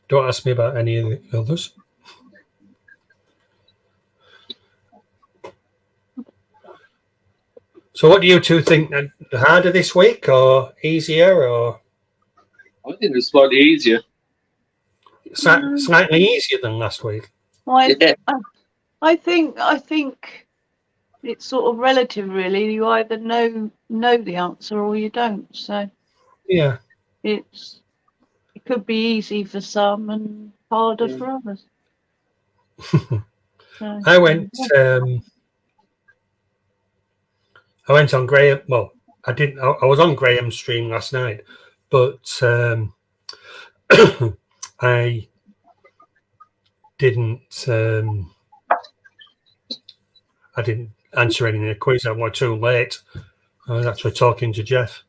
Don't ask me about any of the others. So what do you two think? Harder this week or easier or? I think it's slightly easier. Slightly easier than last week. Well, Yeah. I think it's sort of relative, really. You either know the answer or you don't. So Yeah. it could be easy for some and harder for others. So, I went on Graham. Well, I didn't. I was on Graham's stream last night, but I didn't. I didn't answer any of the quiz. I was too late. I was actually talking to Jeff,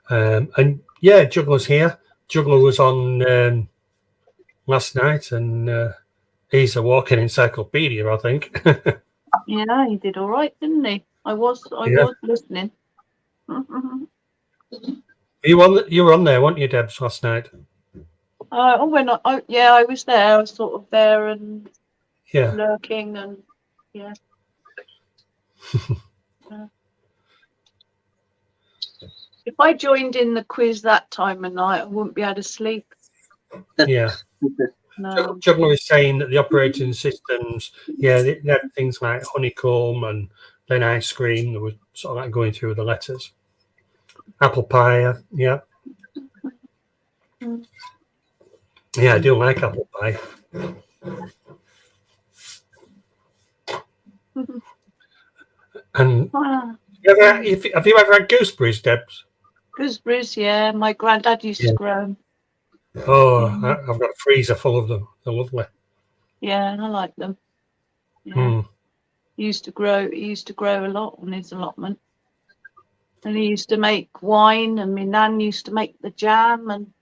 and yeah, Juggler's here. Juggler was on last night, and he's a walking encyclopedia, I think. yeah, he did all right, didn't he? I was listening. You were on there, weren't you, Debs, last night? I was there. I was sort of there and Yeah. lurking and yeah. If I joined in the quiz that time of night, I wouldn't be able to sleep. Yeah. No. Juggler is saying that the operating systems, yeah, they had things like honeycomb and then ice cream. There was sort of like going through the letters. Apple pie, yeah. Yeah, I do like apple pie. And have you ever had gooseberries, Debs? Gooseberries, yeah. My granddad used to grow them. Oh, I've got a freezer full of them. They're lovely. Yeah, I like them. Yeah. He used to grow a lot on his allotment. And he used to make wine, and my nan used to make the jam, and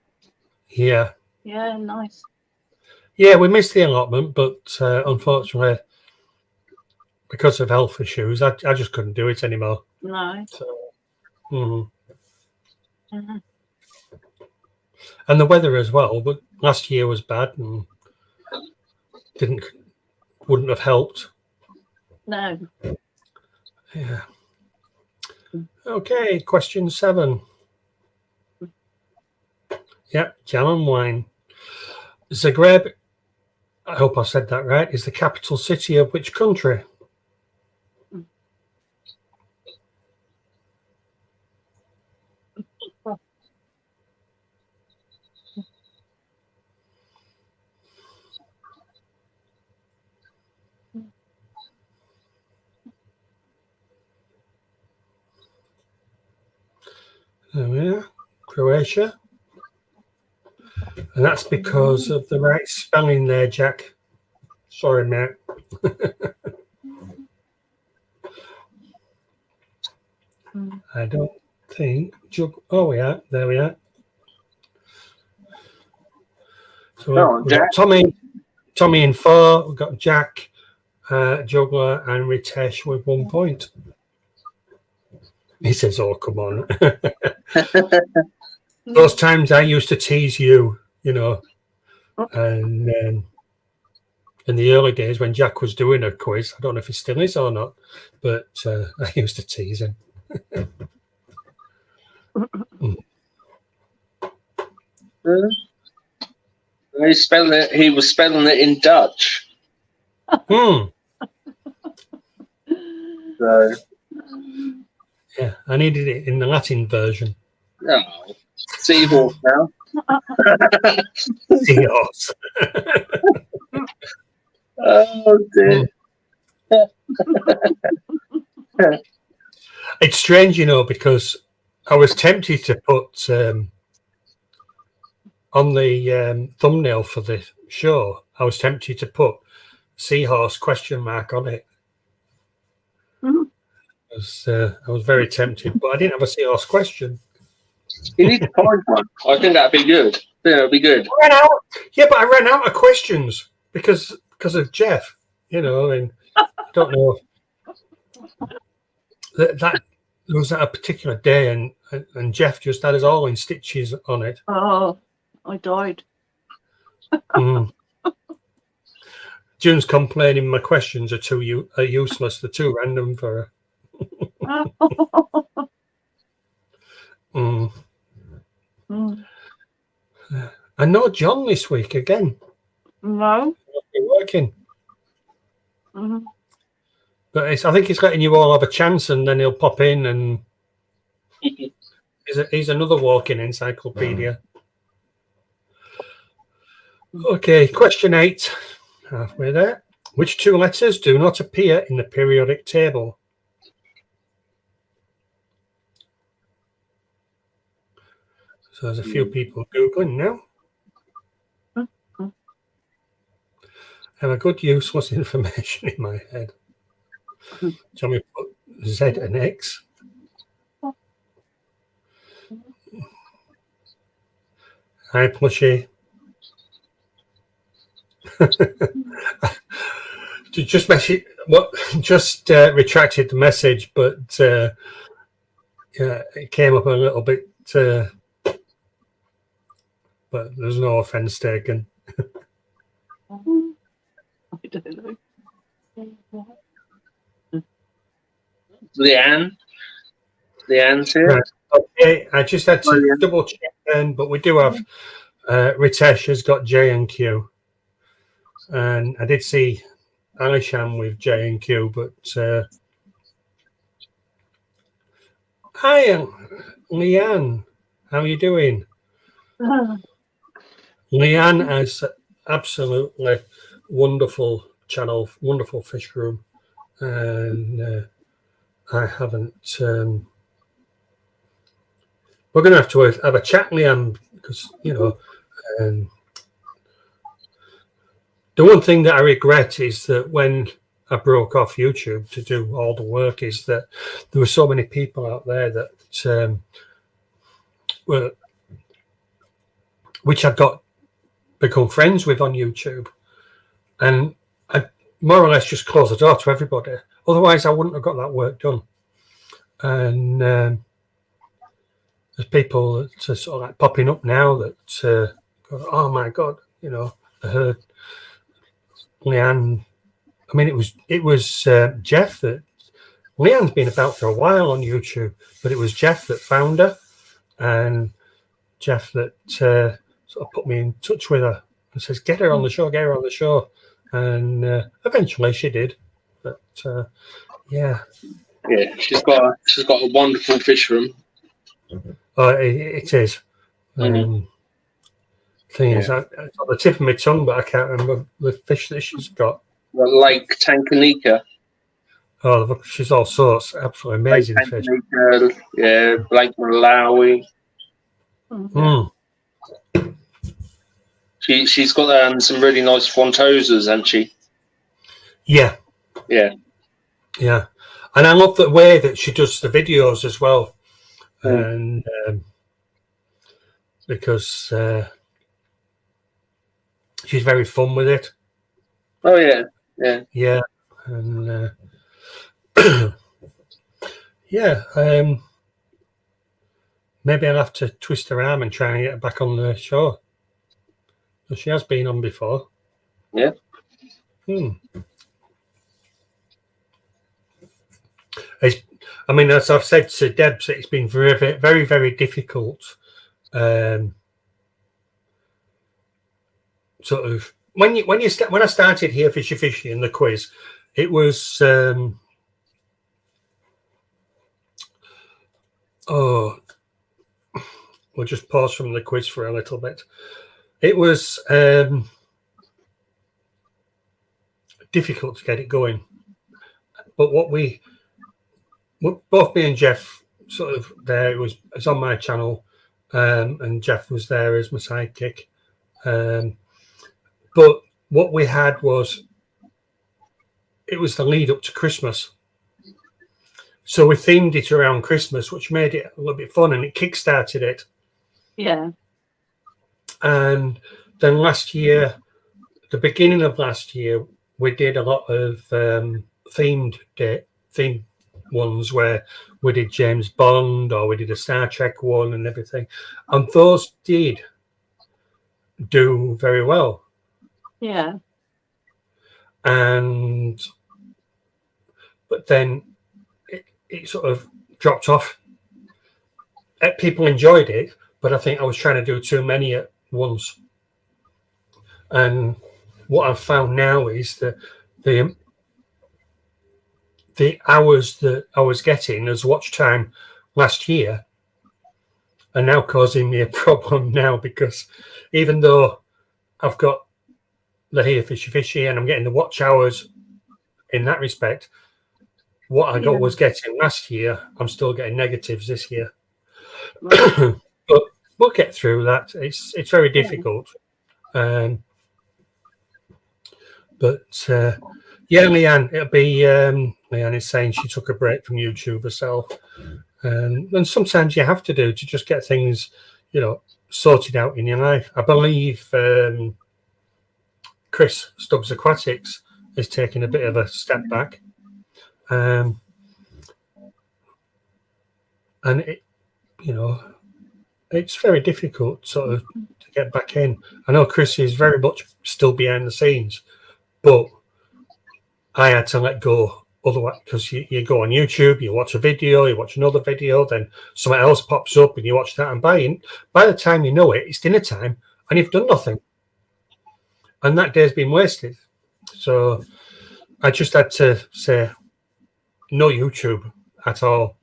yeah, nice. Yeah, we missed the allotment, but unfortunately, because of health issues, I just couldn't do it anymore. No. So, and the weather as well. But last year was bad and wouldn't have helped. No. Yeah. Okay, question 7. Yeah, jam and wine. Zagreb, I hope I said that right, is the capital city of which country? There we are, Croatia. And that's because of the right spelling there, Jack. Sorry, mate. I don't think. Oh, yeah, there we are. So we've got Tommy in 4. We've got Jack, Juggler, and Ritesh with 1 point. He says, "Oh, come on." Those times I used to tease you, and in the early days when Jack was doing a quiz, I don't know if he still is or not, but I used to tease him. He was spelling it in Dutch. Hmm. So, Yeah, I needed it in the Latin version. no. Seahorse now. Seahorse. Oh dear. It's strange, you know, because I was tempted to put on the thumbnail for the show, I was tempted to put seahorse ? On it. I was very tempted, but I didn't have a seahorse question. You need to find one. I think that'd be good. It'll be good. I ran out. Yeah, but I ran out of questions because of Jeff, you know, and I don't know that there was that a particular day, and Jeff just had us all in stitches on it. Oh, I died. Mm. June's complaining my questions are useless. They're too random for her. Mm. I know John this week again. No. Working. But I think he's letting you all have a chance, and then he'll pop in, and he's another walking encyclopedia. Okay, question 8. Halfway there. Which 2 letters do not appear in the periodic table? So there's a few people Googling now. I have a good useless information in my head. Shall we put Z and X? Hi, Plushy. Just retracted the message, but yeah, it came up a little bit, but there's no offense taken. I don't know. Leanne's here. Right. Okay, I just had to double check then, but we do have Ritesh has got J and Q, and I did see Alisham with J and Q, but hi, Leanne, how are you doing? Leanne has absolutely wonderful channel, wonderful fish room, and I haven't. We're going to have a chat, Leanne, because you know. The one thing that I regret is that when I broke off YouTube to do all the work, is that there were so many people out there that were, which I got become friends with on YouTube, and I more or less just closed the door to everybody. Otherwise, I wouldn't have got that work done. And there's people that are sort of like popping up now that, oh my God, you know, I heard Leanne. I mean, it was Jeff that Leanne's been about for a while on YouTube, but it was Jeff that found her, and Jeff that sort of put me in touch with her and says, "Get her on the show, get her on the show," and eventually she did. But yeah, she's got a wonderful fish room. It is. Thing is, it's on the tip of my tongue, but I can't remember the fish that she's got. Lake Tanganyika. Oh, she's all sorts. Absolutely amazing fish. Yeah, Lake Malawi. She's got some really nice Fontosas, hasn't she? Yeah. And I love the way that she does the videos as well, and because she's very fun with it. Oh yeah, and maybe I'll have to twist her arm and try and get her back on the show. Well, she has been on before. Yeah. I mean, as I've said to Debs, it's been very, very, very difficult sort of when I started here, Fishy Fishy in the quiz, it was we'll just pause from the quiz for a little bit. It was difficult to get it going, but both me and Jeff sort of there. It was on my channel, and Jeff was there as my sidekick. But what we had was it was the lead up to Christmas, so we themed it around Christmas, which made it a little bit fun, and it kick-started it. Yeah. And then last year, the beginning of last year, we did a lot of themed ones where we did James Bond or we did a Star Trek one and everything, and those did do very well. Yeah. But then it sort of dropped off. People enjoyed it, but I think I was trying to do too many at once. And what I've found now is that the hours that I was getting as watch time last year are now causing me a problem now, because even though I've got the Here Fishy Fishy and I'm getting the watch hours in that respect, what I was getting last year, I'm still getting negatives this year. Right. But we'll get through that. It's very difficult. But Leanne, it'll be Leanne is saying she took a break from YouTube herself, and sometimes you have to just get things, sorted out in your life. I believe Chris Stubbs Aquatics is taking a bit of a step back, and it's very difficult sort of to get back in. I know Chris is very much still behind the scenes, but I had to let go. Otherwise, because you go on YouTube, you watch a video, you watch another video, then something else pops up and you watch that, and by the time you know it, it's dinner time and you've done nothing. And that day's been wasted. So I just had to say no YouTube at all.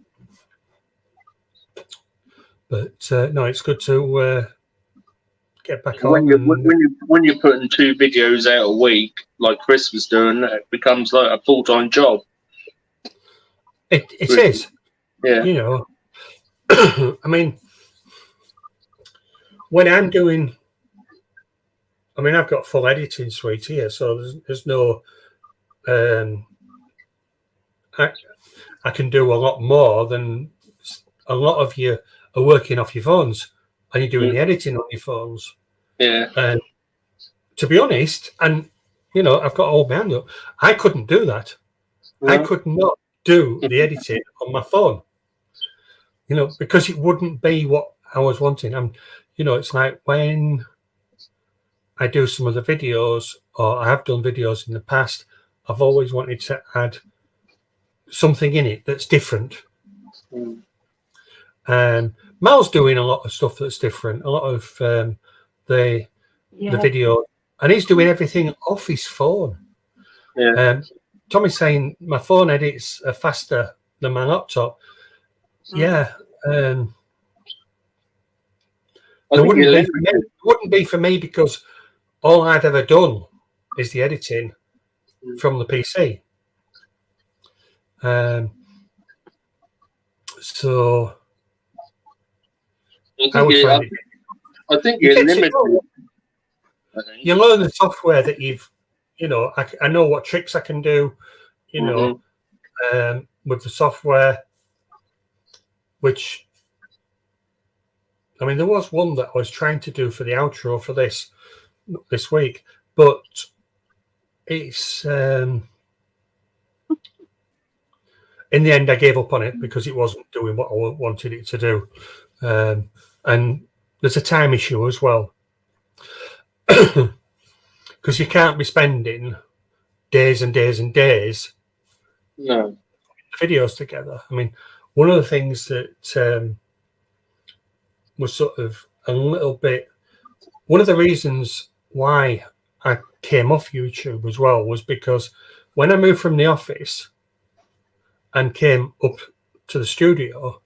But no, it's good to get back on. When you're putting 2 videos out a week, like Chris was doing, it becomes like a full-time job. It is. Yeah. I mean, when I'm doing, I've got full editing suite here, so there's no, I can do a lot more than a lot of you are working off your phones and you're doing the editing on your phones. Yeah. And to be honest, and I've got all my hand up, I couldn't do that. No. I could not do the editing on my phone, because it wouldn't be what I was wanting. It's like when I do some of the videos, or I have done videos in the past, I've always wanted to add something in it that's different. Mal's doing a lot of stuff that's different, a lot of the video, and he's doing everything off his phone. Tommy's saying my phone edits are faster than my laptop. It wouldn't be for me because all I've ever done is the editing from the PC. So I think you're limited. You learn the software that I know what tricks I can do, with the software, which, there was one that I was trying to do for the outro for this week, but it's, in the end, I gave up on it because it wasn't doing what I wanted it to do. And there's a time issue as well. Because you can't be spending days and days and days videos together. One of the things that was sort of a little bit, one of the reasons why I came off YouTube as well was because when I moved from the office and came up to the studio,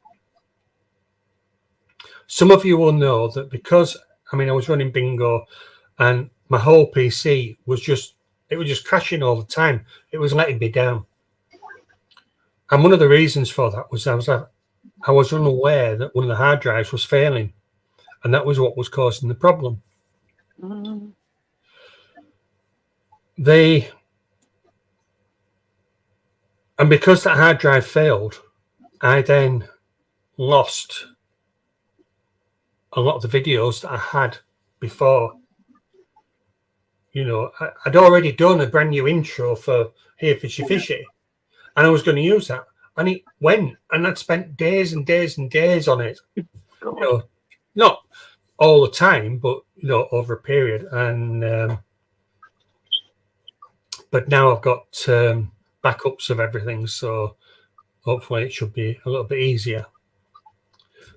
some of you will know that because, I was running bingo and my whole PC was just crashing all the time. It was letting me down. And one of the reasons for that was I was unaware that one of the hard drives was failing, and that was what was causing the problem. Mm. And because that hard drive failed, I then lost a lot of the videos that I had before. I'd already done a brand new intro for Here Fishy Fishy, and I was going to use that. And it went, and I'd spent days and days and days on it. Not all the time, but over a period. And but now I've got backups of everything, so hopefully it should be a little bit easier.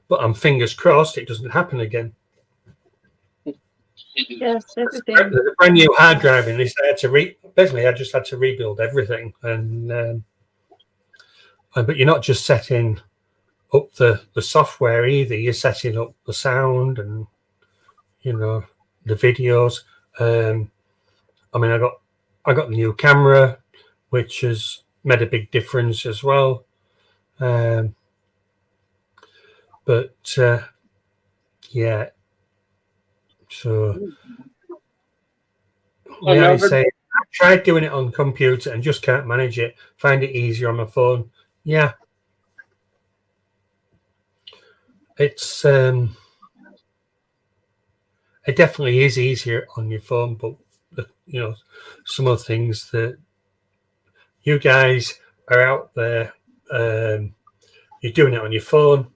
But I'm fingers crossed it doesn't happen again. Yes, everything. There's a brand new hard drive in this. I just had to rebuild everything, and but you're not just setting up the software either. You're setting up the sound and the videos. I got the new camera, which has made a big difference as well. But yeah. So I tried doing it on computer and just can't manage it. Find it easier on my phone. Yeah. It's it definitely is easier on your phone, but some of the things that you guys are out there, you're doing it on your phone,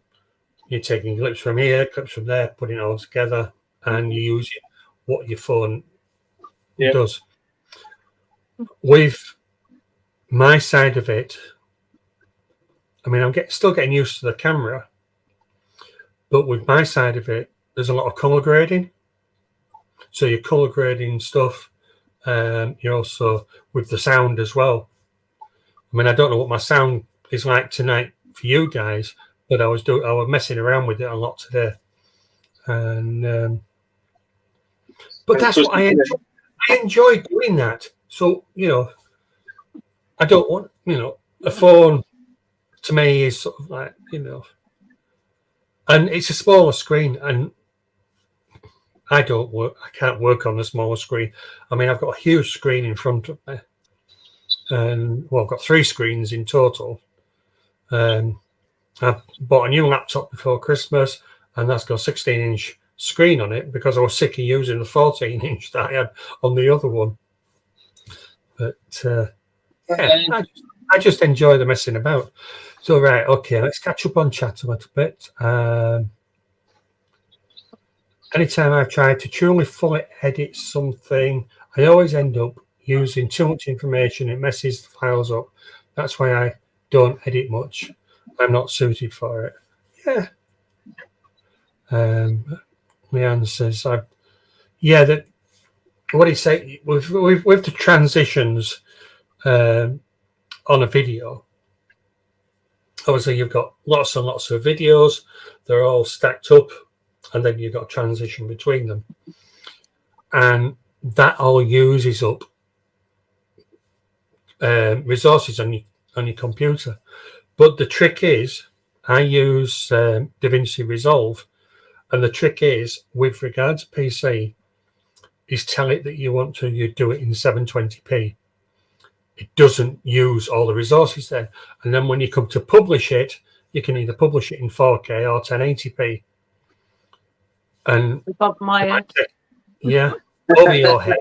you're taking clips from here, clips from there, putting it all together, and you use what your phone does. With my side of it, I'm still getting used to the camera, but with my side of it, there's a lot of color grading. So you're color grading stuff. You're also with the sound as well. I don't know what my sound is like tonight for you guys, but I was messing around with it a lot today, and but that's what I enjoy. I enjoy doing that. So I don't want a phone. To me, is sort of like and it's a smaller screen, and I can't work on a smaller screen. I've got a huge screen in front of me, and I've got 3 screens in total. I bought a new laptop before Christmas, and that's got a 16-inch screen on it because I was sick of using the 14-inch that I had on the other one. But I just enjoy the messing about. So right, okay, let's catch up on chat a little bit. Anytime I've tried to truly fully edit something, I always end up using too much information. It messes the files up. That's why I don't edit much. I'm not suited for it. Yeah. Leanne says, that what he said with the transitions on a video. Obviously, you've got lots and lots of videos. They're all stacked up, and then you've got a transition between them, and that all uses up resources on your computer. But the trick is, I use DaVinci Resolve, and the trick is, with regard to PC, is tell it that you do it in 720p. It doesn't use all the resources then. And then when you come to publish it, you can either publish it in 4K or 1080p. And above my head. Yeah, over your head.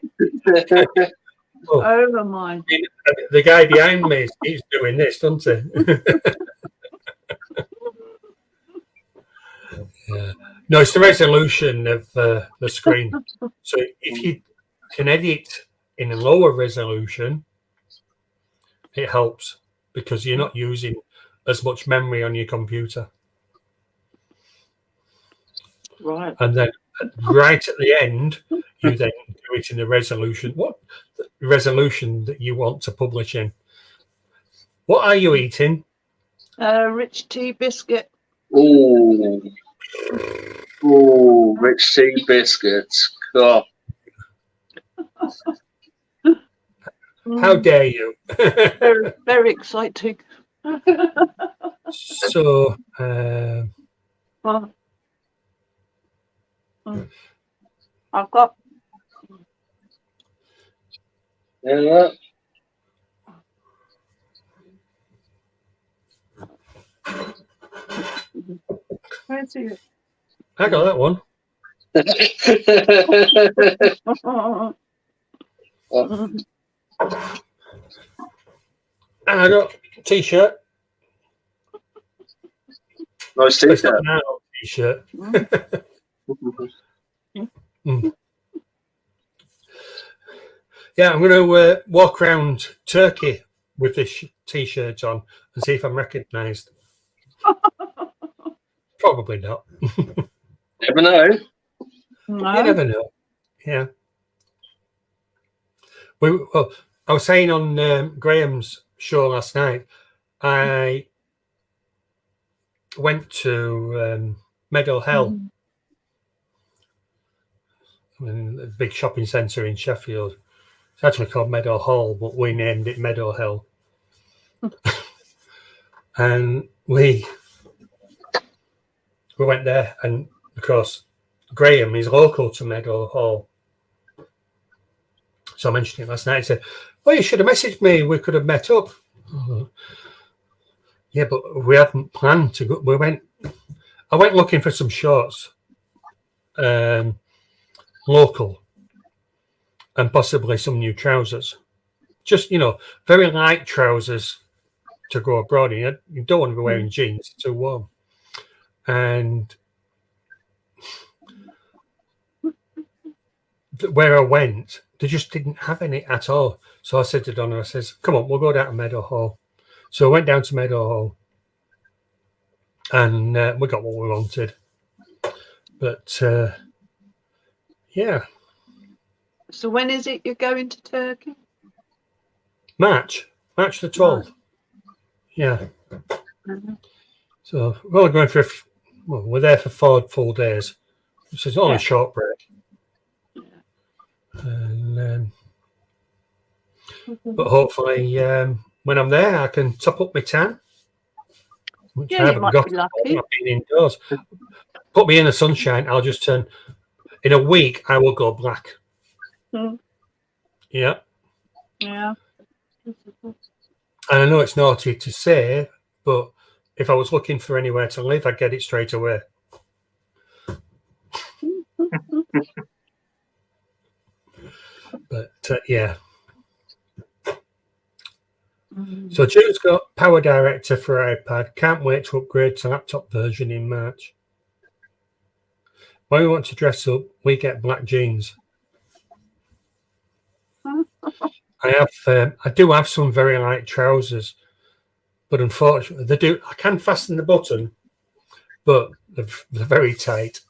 Over mine. The guy behind me is doing this, doesn't he? Yeah. No, it's the resolution of the screen. So if you can edit in a lower resolution, it helps because you're not using as much memory on your computer. Right. And then right at the end, you then do it in the resolution. What resolution that you want to publish in? What are you eating? Rich tea biscuit. Ooh. Ooh, rich tea biscuits. God. How dare you? Very, very exciting. So, Well, I've got. Yeah. Where's it? I got that one. And I got a t-shirt. Nice It's not t-shirt. an adult t-shirt. Yeah, I'm going to walk around Turkey with this t-shirt on and see if I'm recognised. Probably not. Never know. No. You never know. Yeah. Well, I was saying on Graham's show last night, I went to Meadow Hill, a big shopping centre in Sheffield. It's actually called Meadow Hall, but we named it Meadow Hill. And we went there, and of course, Graham is local to Meadow Hall. So I mentioned it last night. He said, "Well, you should have messaged me. We could have met up." Yeah, but we hadn't planned to go. I went looking for some shorts, local, and possibly some new trousers. Just, very light trousers to go abroad in. You don't want to be wearing jeans, it's too warm. And where I went, they just didn't have any at all. So I said to Donna, I says, "Come on, we'll go down to Meadow Hall." So I went down to Meadow Hall, and we got what we wanted. But yeah. So when is it you're going to Turkey? March the 12th. Yeah. So we're only going for we're there for 4 full days, which is only a short break. And but hopefully when I'm there I can top up my tan, which I haven't got. I've been indoors. Put me in the sunshine, I'll just turn. In a week I will go black. Yeah. And I know it's naughty to say, but if I was looking for anywhere to live, I'd get it straight away. But yeah. So June's got Power Director for iPad. Can't wait to upgrade to laptop version in March. When we want to dress up, we get black jeans. I do have some very light trousers, but unfortunately, I can fasten the button, but they're very tight.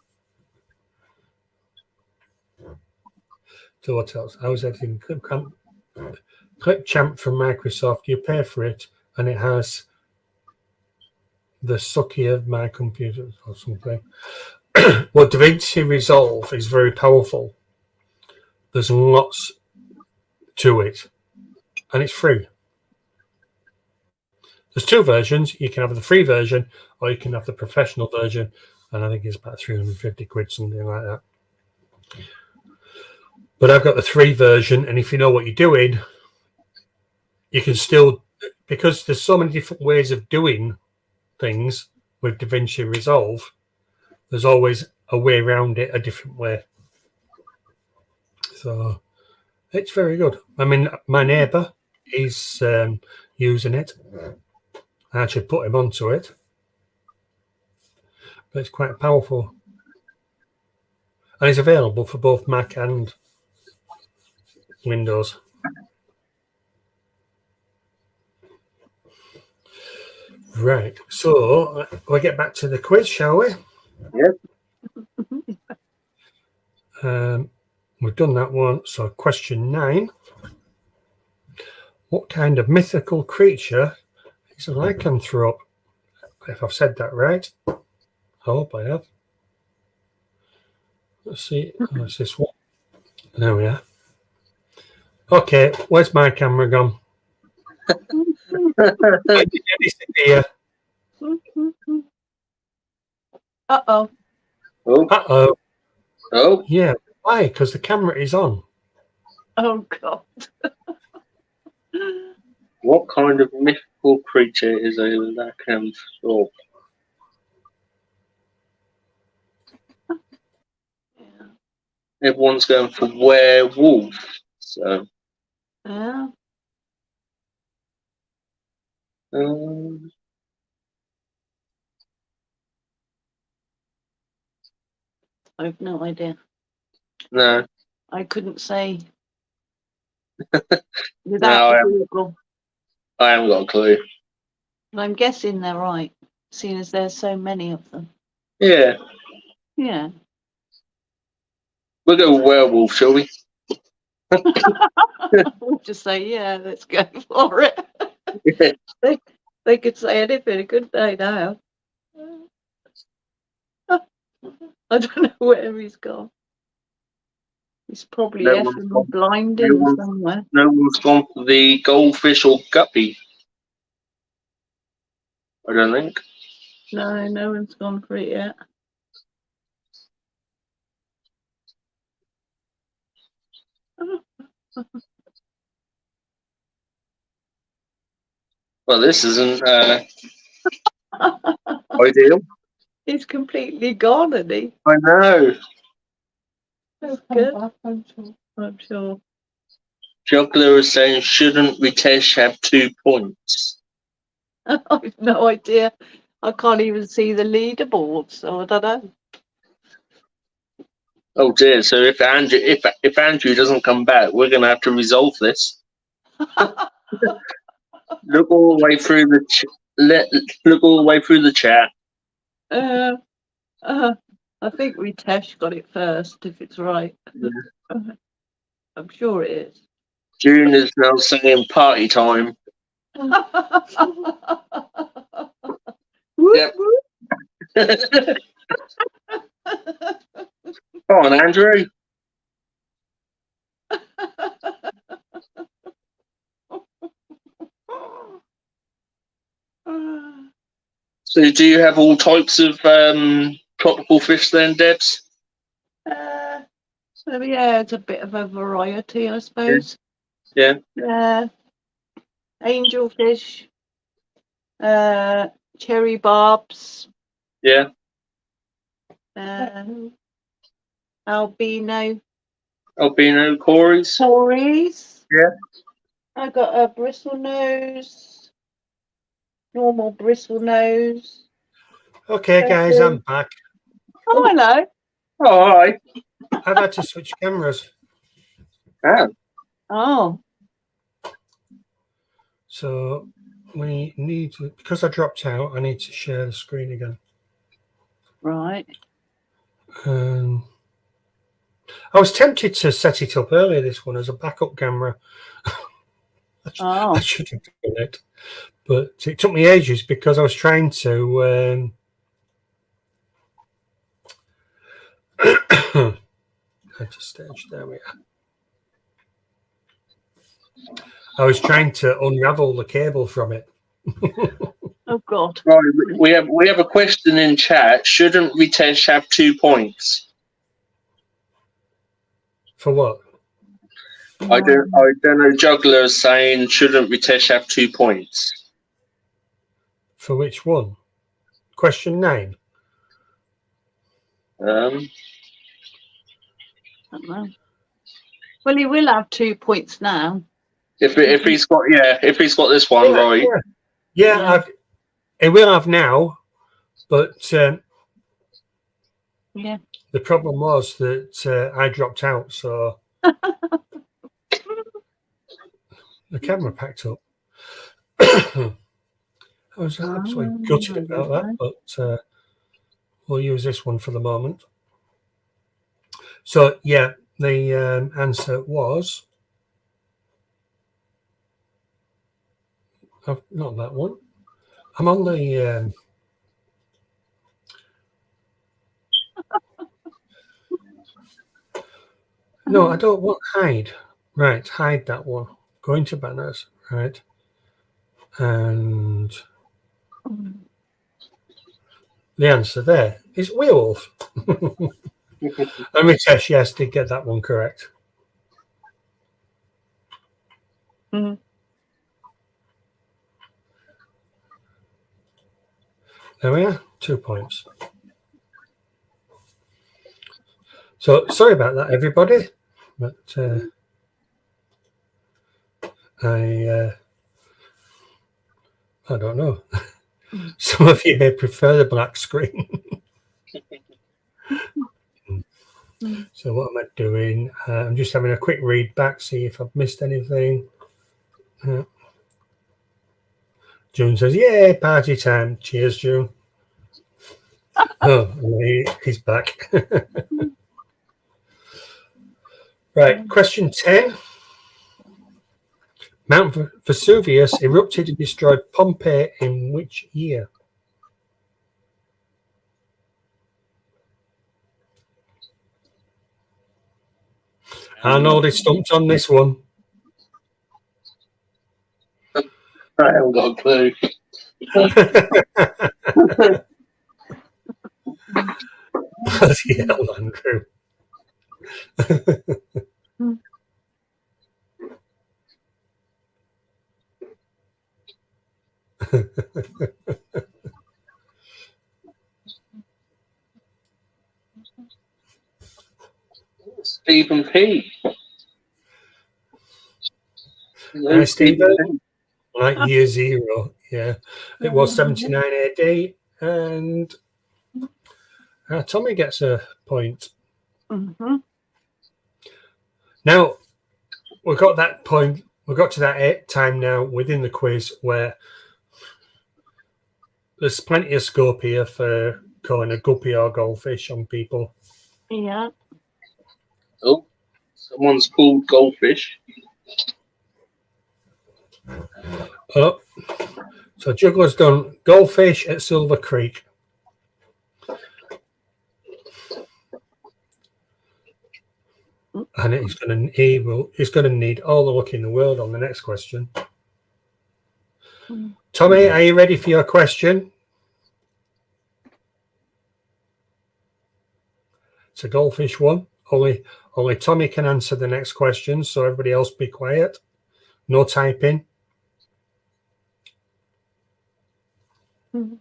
So what else? How's everything? Clip Champ from Microsoft. You pay for it, and it has the sucky of my computer or something. Well, DaVinci Resolve is very powerful. There's lots to it, and it's free. There's 2 versions. You can have the free version, or you can have the professional version, and I think it's about 350 quid, something like that. But I've got the 3 version, and if you know what you're doing, you can still, because there's so many different ways of doing things with DaVinci Resolve, there's always a way around it, a different way. So it's very good. I mean, my neighbour is using it. I actually put him onto it. But it's quite powerful. And it's available for both Mac and Windows. Right. So we'll get back to the quiz, shall we? Yep. We've done that one. So question 9. What kind of mythical creature is a lycanthrope? If I've said that right. I hope I have. Let's see. What's this one? There we are. Okay, where's my camera gone? Where did it disappear? Uh-oh. Oh, Uh-oh. oh, Yeah. Why? Because the camera is on. Oh, God. what kind of mythical creature is a lycanthrope? Yeah. Everyone's going for werewolf. So, Yeah. um, I've no idea. no, I couldn't say no, without the Google. I haven't got a clue. And I'm guessing they're right, seeing as there's so many of them. Yeah, Yeah. we'll go with werewolf, shall we? We'll just say, yeah, let's go for it. They could say anything, couldn't they, now? I don't know where he's gone. He's probably No one's effing gone. blinding No somewhere. No one's gone for the goldfish or guppy. I don't think. No, no one's gone for it yet. Well, this isn't ideal. He's completely gone, isn't he? I know. That's good. I'm sure. Juggler is saying, shouldn't Ritesh have 2 points? I've no idea. I can't even see the leaderboard, so I don't know. Oh dear! So if Andrew doesn't come back, we're going to have to resolve this. Look all the way through look all the way through the chat. I think Ritesh got it first, if it's right. Yeah. I'm sure it is. June is now saying party time. Yep. Come on, Andrew. So, do you have all types of tropical fish then, Debs? So yeah, it's a bit of a variety, I suppose. Yeah. Angelfish, cherry barbs. Yeah. Albino. Albino cories. Cories. Yeah. I got a bristle nose. Normal bristle nose. Okay, guys, I'm back. Oh, hello. Oh, hi. I've had to switch cameras. Oh. So we need to, because I dropped out, I need to share the screen again. Right. I was tempted to set it up earlier, this one, as a backup camera. I should have done it. But it took me ages because I was trying to stage, there we are. I was trying to unravel the cable from it. Oh God! Right, we have a question in chat. Shouldn't Ritesh have 2 points? For what? I don't know. Juggler is saying, shouldn't Ritesh have 2 points? For which one? Question 9. I don't know. Well, he will have 2 points now. If he's got this one right. Yeah. It will have now, but yeah. The problem was that I dropped out, so the camera packed up. I was absolutely gutted about that, but we'll use this one for the moment. So yeah, the answer was not that one. I'm on the no, I don't want hide. Right, hide that one. Going to banners, right? And the answer there is werewolf. And Ritesh, yes, did get that one correct. Mhm. There we are, 2 points. So sorry about that, everybody. But I don't know. Some of you may prefer the black screen. So what am I doing? I'm just having a quick read back, see if I've missed anything. June says, "Yay, party time!" Cheers, June. Oh, he's back. Right, question 10. Mount Vesuvius erupted and destroyed Pompeii in which year? Arnold is stumped on this one. I haven't got a clue. Bloody hell, Andrew. Stephen P. Hi, Stephen. Like year zero, yeah. It was 79 AD, and Tommy gets a point. Mhm. Now, we've got that point. We've got to that time now within the quiz where there's plenty of scope here for calling a guppy or goldfish on people. Yeah. Oh, someone's called goldfish. Oh, so Juggler's done goldfish at Silver Creek. And he's going to need all the luck in the world on the next question. Tommy, are you ready for your question? It's a goldfish one. Only Tommy can answer the next question, so everybody else be quiet. No typing. Mhm.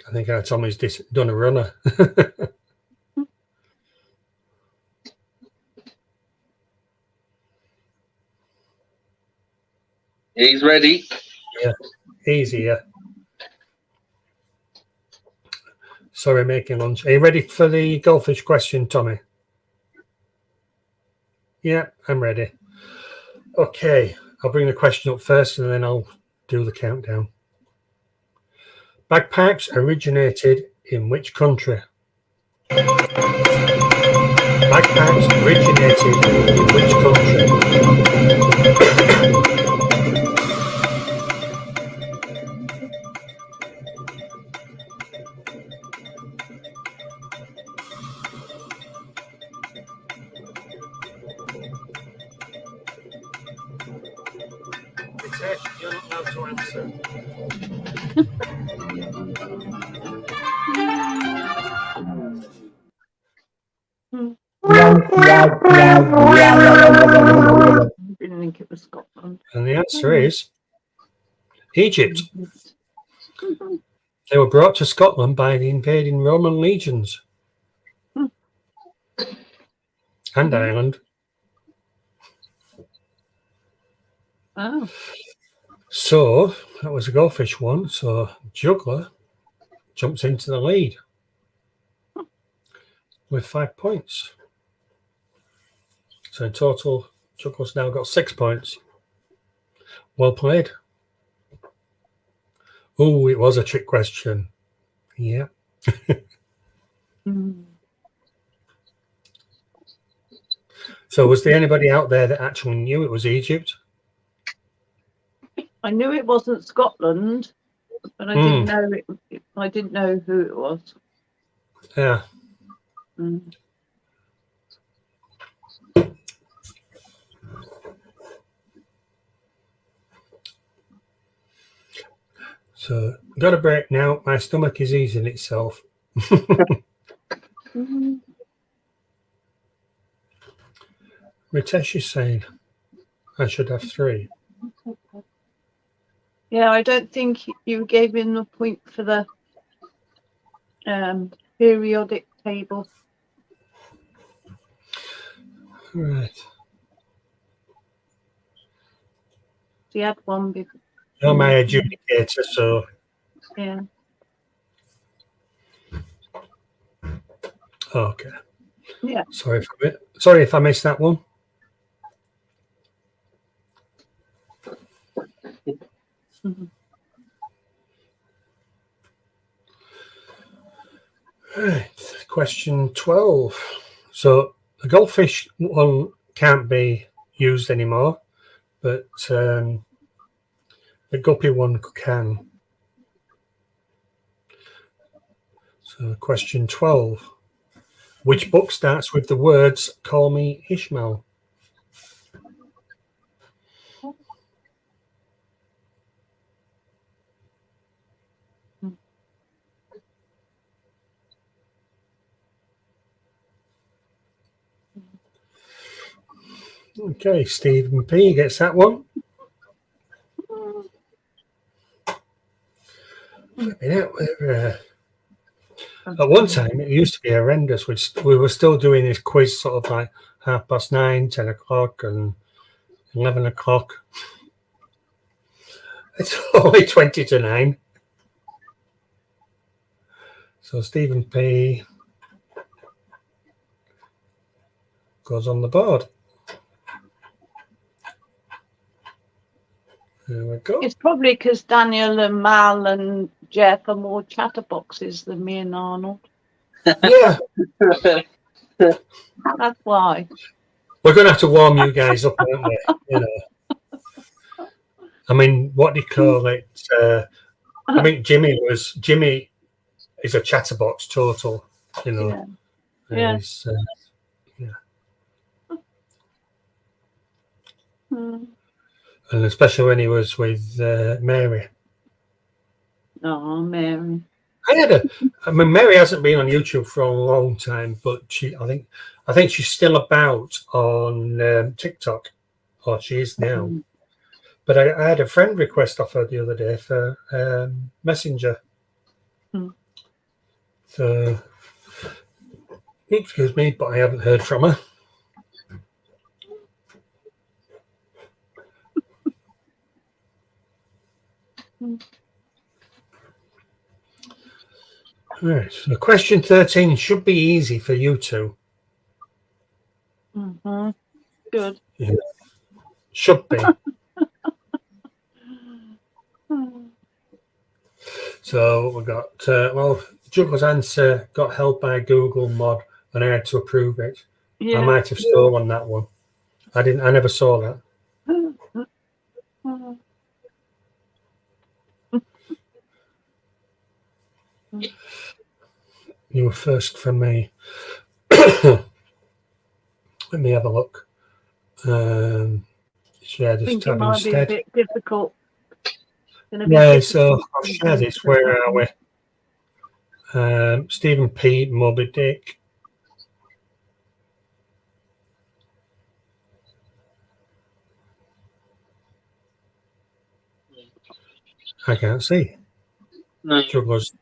I think our Tommy's done a runner. He's ready. Yeah, easier. Sorry, making lunch. Are you ready for the goldfish question, Tommy? Yeah, I'm ready. Okay, I'll bring the question up first and then I'll do the countdown. Bagpipes originated in which country? Bagpipes originated in which country? You're not allowed to answer. I didn't think it was Scotland. And the answer is Egypt. Mhm. They were brought to Scotland by the invading Roman legions. And Ireland. Oh. So that was a goldfish one. So Juggler jumps into the lead with 5 points. So in total, Juggler's now got 6 points. Well played. Oh, it was a trick question. Yeah. Mm. So was there anybody out there that actually knew it was Egypt? I knew it wasn't Scotland, but I didn't know it. I didn't know who it was. Yeah. Mm. So got a break now. My stomach is easing itself. Mm. Ritesh is saying I should have 3. Yeah, I don't think you gave him the point for the periodic table. Right. He had one before. You're my adjudicator, so Yeah. okay. Yeah. Sorry if I missed that one. Mhm. Right. Question 12. So the goldfish one can't be used anymore, but the guppy one can. So question 12. Which book starts with the words "Call me Ishmael"? Okay, Stephen P gets that one. At one time, it used to be horrendous. We were still doing this quiz sort of like 9:30, 10 o'clock, and 11 o'clock. It's only 20 to 9. So Stephen P goes on the board. There we go. It's probably because Daniel and Mal and Jeff are more chatterboxes than me and Arnold. Yeah, That's why. we're going to have to warm you guys up, aren't we? You know. I mean, what do you call it? I mean, Jimmy is a chatterbox total, you know. Yeah. He's, Mm. and especially when he was with Mary. Oh, Mary. I mean, Mary hasn't been on YouTube for a long time, but I think she's still about on TikTok, or she is now. Mm. But I had a friend request off her the other day for Messenger. Mm. So, excuse me, but I haven't heard from her. Mm. Right, so question 13 should be easy for you two. Mm-hmm. Good. Yeah. Should be. So we got, Juggler's answer got held by Google mod and I had to approve it. Yeah. I might have stolen that one. I never saw that. You were first for me. Let me have a look. Share I this think it tab might be a instead. bit difficult. Yeah, so I'll share this. Where are we? Stephen P. Moby Dick. I can't see. No. Jugglers.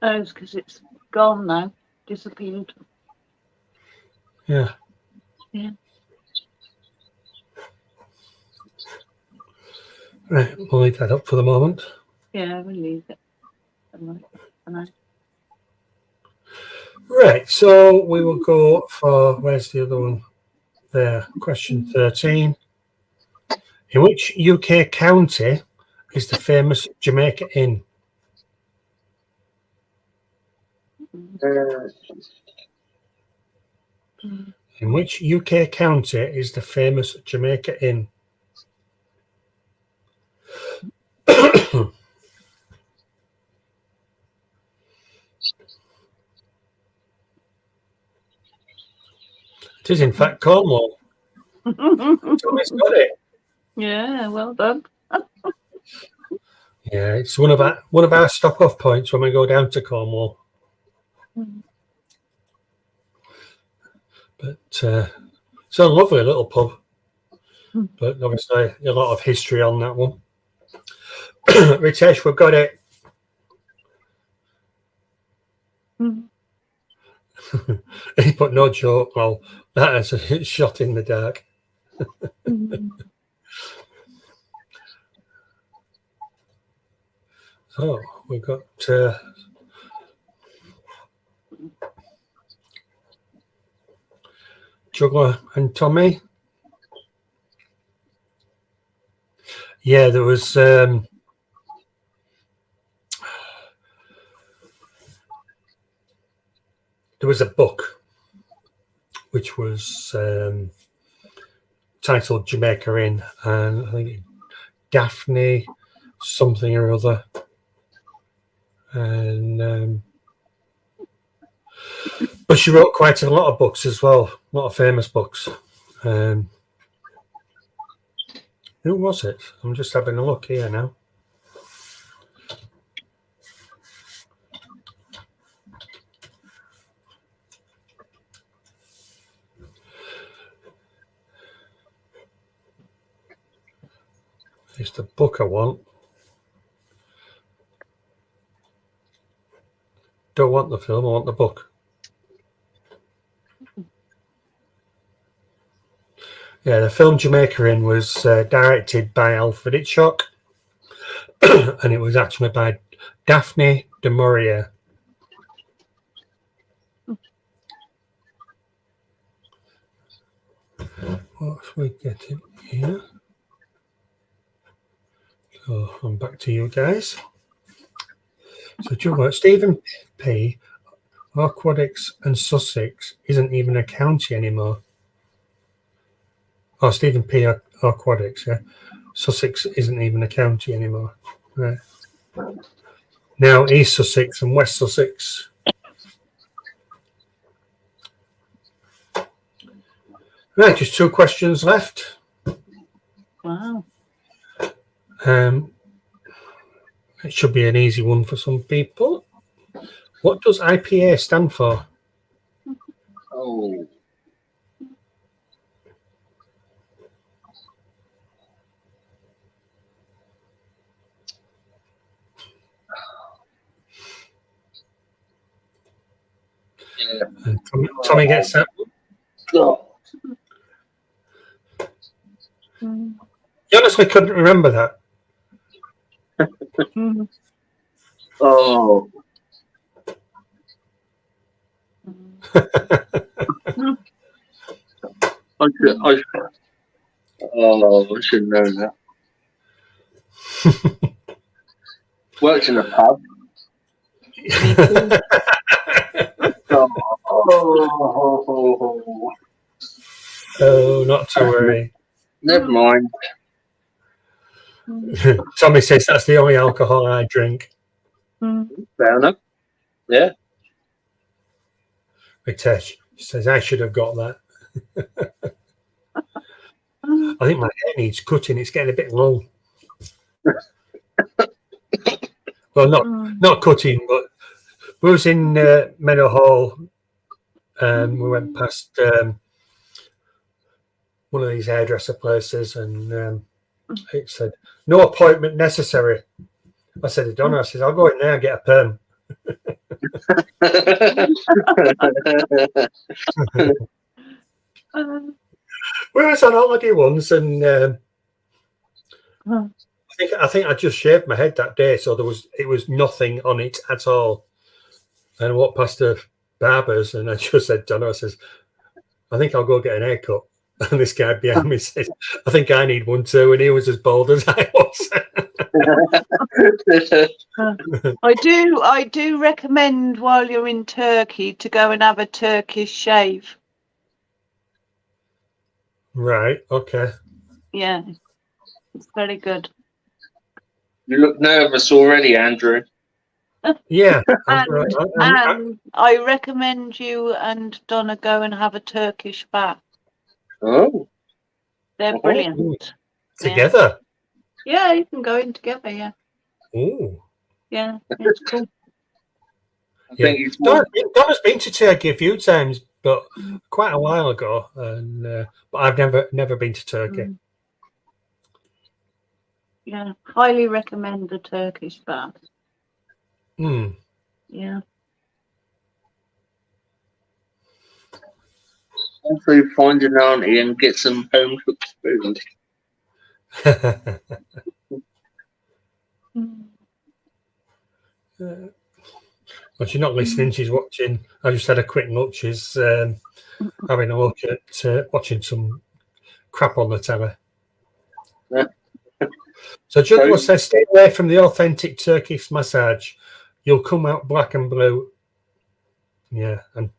Oh, it's because it's gone now. Disappeared. Yeah. Yeah. Right, we'll leave that up for the moment. Yeah, we'll leave it. Right, so we will go for, where's the other one? There, question 13. In which UK county is the famous Jamaica Inn? In which UK county is the famous Jamaica Inn? It is in fact Cornwall. Tommy's got it. Yeah, well done. Yeah, it's one of our stop-off points when we go down to Cornwall. But it's a lovely little pub. But obviously a lot of history on that one. Ritesh, we've got it. He put no joke. Well, that is a shot in the dark. So we've got Juggler and Tommy. Yeah, there was a book which was titled Jamaica Inn, and I think Daphne something or other, and but she wrote quite a lot of books as well, a lot of famous books. Who was it? I'm just having a look here now. It's the book I want. Don't want the film, I want the book. Yeah, the film Jamaica Inn was directed by Alfred Hitchcock, and it was actually by Daphne du Maurier. What we getting here? So I'm back to you guys. So Stephen P. Aquatics and Sussex isn't even a county anymore. Oh, Stephen P. Aquatics, yeah. Sussex isn't even a county anymore. Right. Now East Sussex and West Sussex. Right, just 2 questions left. Wow. It should be an easy one for some people. What does IPA stand for? Oh. Yeah. And Tommy gets that. God. You honestly couldn't remember that. Oh. I should know that. Worked in a pub. Oh, not to worry. Never mind. Tommy says that's the only alcohol I drink. Fair enough. Yeah. Ritesh says I should have got that. I think my hair needs cutting. It's getting a bit long. Well, not cutting, but we was in Meadow Hall. We went past one of these hairdresser places, and it said no appointment necessary. I said to Donna, I said, I'll go in there and get a perm. We was on holiday once, and I think I just shaved my head that day, so it was nothing on it at all. And I walked past the barbers, and I just said to Donna, I says, I think I'll go get an haircut. And this guy behind me says, I think I need one too. And he was as bold as I was. I do recommend while you're in Turkey to go and have a Turkish shave. Right. Okay. Yeah, it's very good. You look nervous already, Andrew. Yeah. And I recommend you and Donna go and have a Turkish bath. Oh. They're brilliant. Together. Yeah, you can go in together. Yeah. Ooh. Yeah, it's cool. Yeah. Donna's been to Turkey a few times, but quite a while ago, and but I've never been to Turkey. Yeah, highly recommend the Turkish bath. Yeah. Hopefully find an auntie and get some home cooked food. Well, she's not listening. She's watching. I just had a quick look. She's having a look at watching some crap on the telly. So Juggler says, stay away from the authentic Turkish massage. You'll come out black and blue. Yeah. And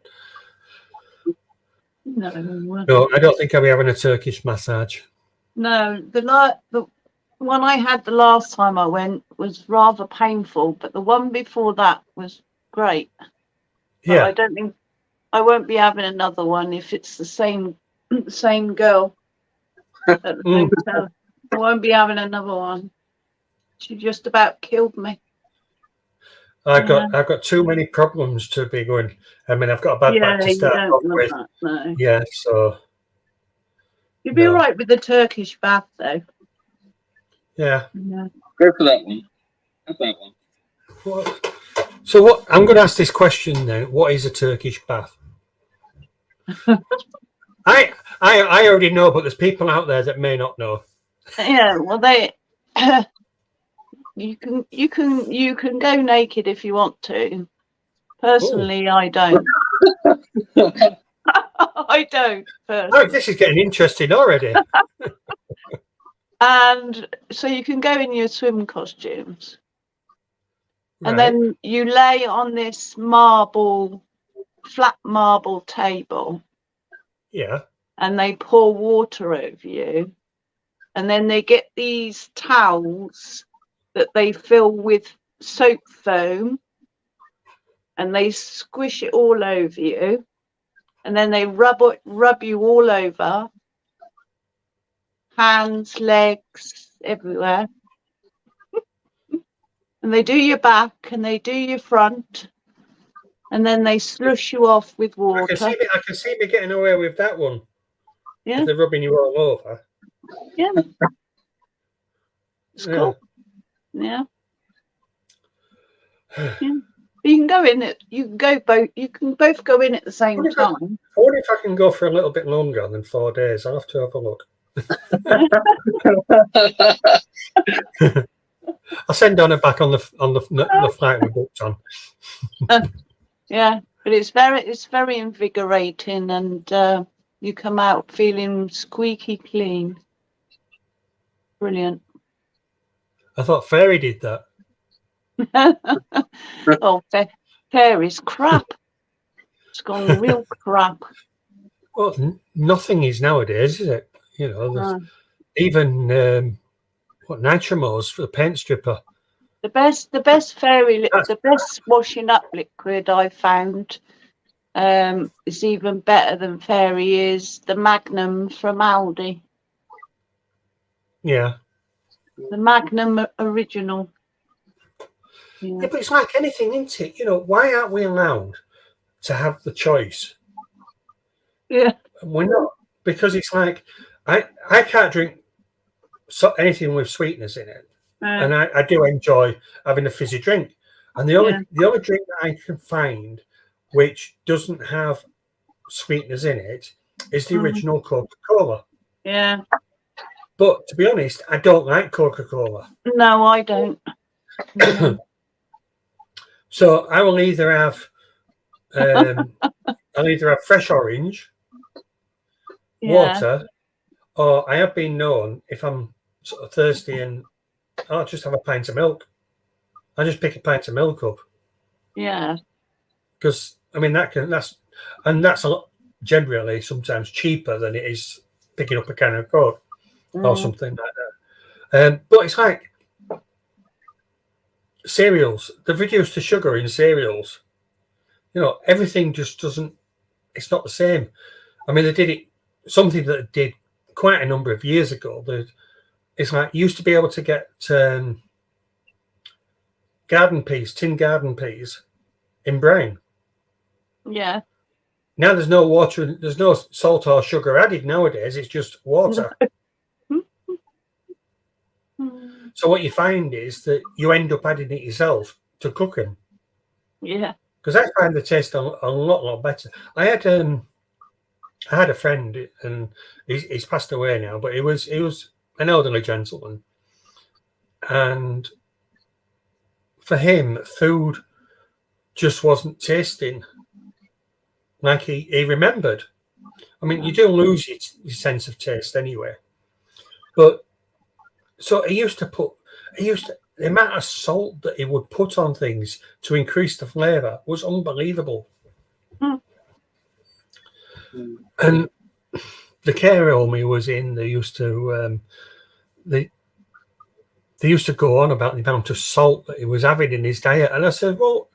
no, I don't think I'll be having a Turkish massage. No, the one I had the last time I went was rather painful, but the one before that was great. But Yeah. I don't think I won't be having another one if it's the same girl at the hotel. I won't be having another one. She just about killed me. I've got too many problems to be going. I mean, I've got a bad back to start off with. No. Yeah, so you'll be all right with the Turkish bath, though. Yeah. Go for that one. Have that one. So what? I'm going to ask this question then. What is a Turkish bath? I already know, but there's people out there that may not know. Yeah, well, you can go naked if you want to. Personally, I don't. I don't. Oh, this is getting interesting already. And so you can go in your swim costumes, Right. and then you lay on this flat marble table. Yeah. And they pour water over you, and then they get these towels that they fill with soap foam, and they squish it all over you, and then they rub you all over, hands, legs, everywhere. And they do your back and they do your front, and then they slush you off with water. I can see me getting away with that one. Yeah. If they're rubbing you all over. Yeah. It's cool. Yeah. Yeah. You can go in it. You can both go in at the same time. I wonder if I can go for a little bit longer than 4 days. I'll have to have a look. I'll send Donna back on the flight we booked on. Yeah, but it's very invigorating, and you come out feeling squeaky clean. Brilliant. I thought Fairy did that. Oh, Fairy's crap. It's gone real crap. Well, nothing is nowadays, is it? You know, even Nitromos for the paint stripper. The best washing up liquid I found is even better than Fairy is the Magnum from Aldi. Yeah. The Magnum original. Yeah, but it's like anything, isn't it? You know, why aren't we allowed to have the choice? Yeah. We're not, because it's like I can't drink anything with sweeteners in it, and I do enjoy having a fizzy drink. And the only drink that I can find which doesn't have sweeteners in it is the original Coca-Cola. Yeah. But to be honest, I don't like Coca-Cola. No, I don't. No. So I will either have fresh orange, water, or I have been known if I'm sort of thirsty and I'll just have a pint of milk. I just pick a pint of milk up. Yeah. Because I mean that's a lot generally sometimes cheaper than it is picking up a can of Coke or something like that. But it's like cereals. They've reduced the sugar in cereals. You know, everything just doesn't. It's not the same. I mean, they did it. Something that they did quite a number of years ago. It's like you used to be able to get tin garden peas in brine. Yeah. Now there's no water, there's no salt or sugar added nowadays. It's just water. So what you find is that you end up adding it yourself to cook them. Yeah. Because I find the taste a lot better. I had a friend, and he's passed away now, but he was an elderly gentleman, and for him, food just wasn't tasting like he remembered. I mean, you do lose your sense of taste anyway. But so the amount of salt that he would put on things to increase the flavour was unbelievable. And the care home he was in, they used to go on about the amount of salt that he was having in his diet. And I said, well,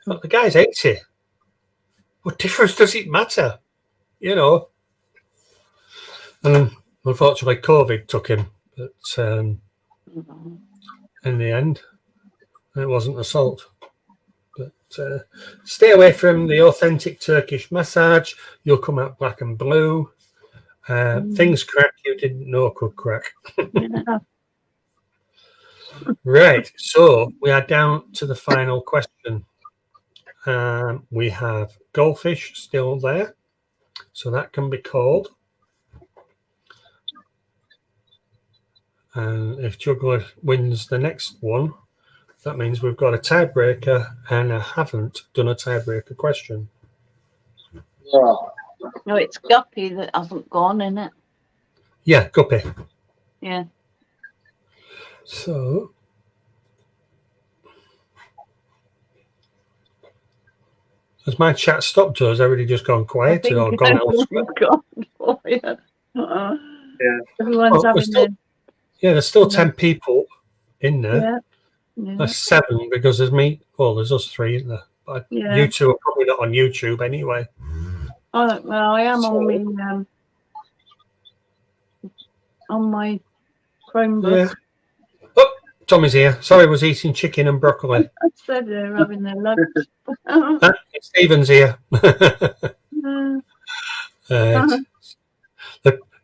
the guy's 80. What difference does it matter? You know? And unfortunately, COVID took him. But in the end, it wasn't the salt. But stay away from the authentic Turkish massage. You'll come out black and blue. Things crack you didn't know could crack. Right. So we are down to the final question. We have goldfish still there. So that can be called. And if Juggler wins the next one, that means we've got a tiebreaker, and I haven't done a tiebreaker question. Oh, No, it's Guppy that hasn't gone, isn't it? Yeah, Guppy. Yeah. So has my chat stopped, or has everybody just gone quiet or gone elsewhere? yeah. Everyone's there's still 10 people in there. Yeah. That's 7 because there's me. Well, there's us 3, isn't there? But you two are probably not on YouTube anyway. Oh, well, I am on my Chromebook. Yeah. Oh, Tommy's here. Sorry, I was eating chicken and broccoli. I said they're having their lunch. Stephen's here.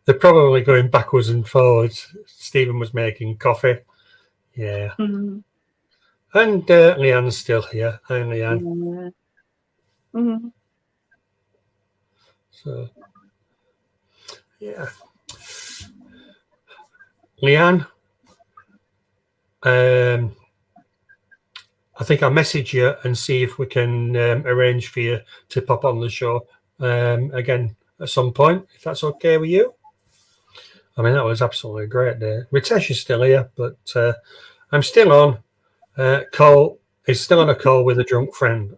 They're probably going backwards and forwards. Stephen was making coffee. Yeah. Mm-hmm. And Leanne's still here. Hi, Leanne. Yeah. Mm-hmm. So, yeah. Leanne, I think I'll message you and see if we can arrange for you to pop on the show again at some point, if that's okay with you. I mean, that was absolutely a great day. Ritesh is still here, but I'm still on call. He's still on a call with a drunk friend.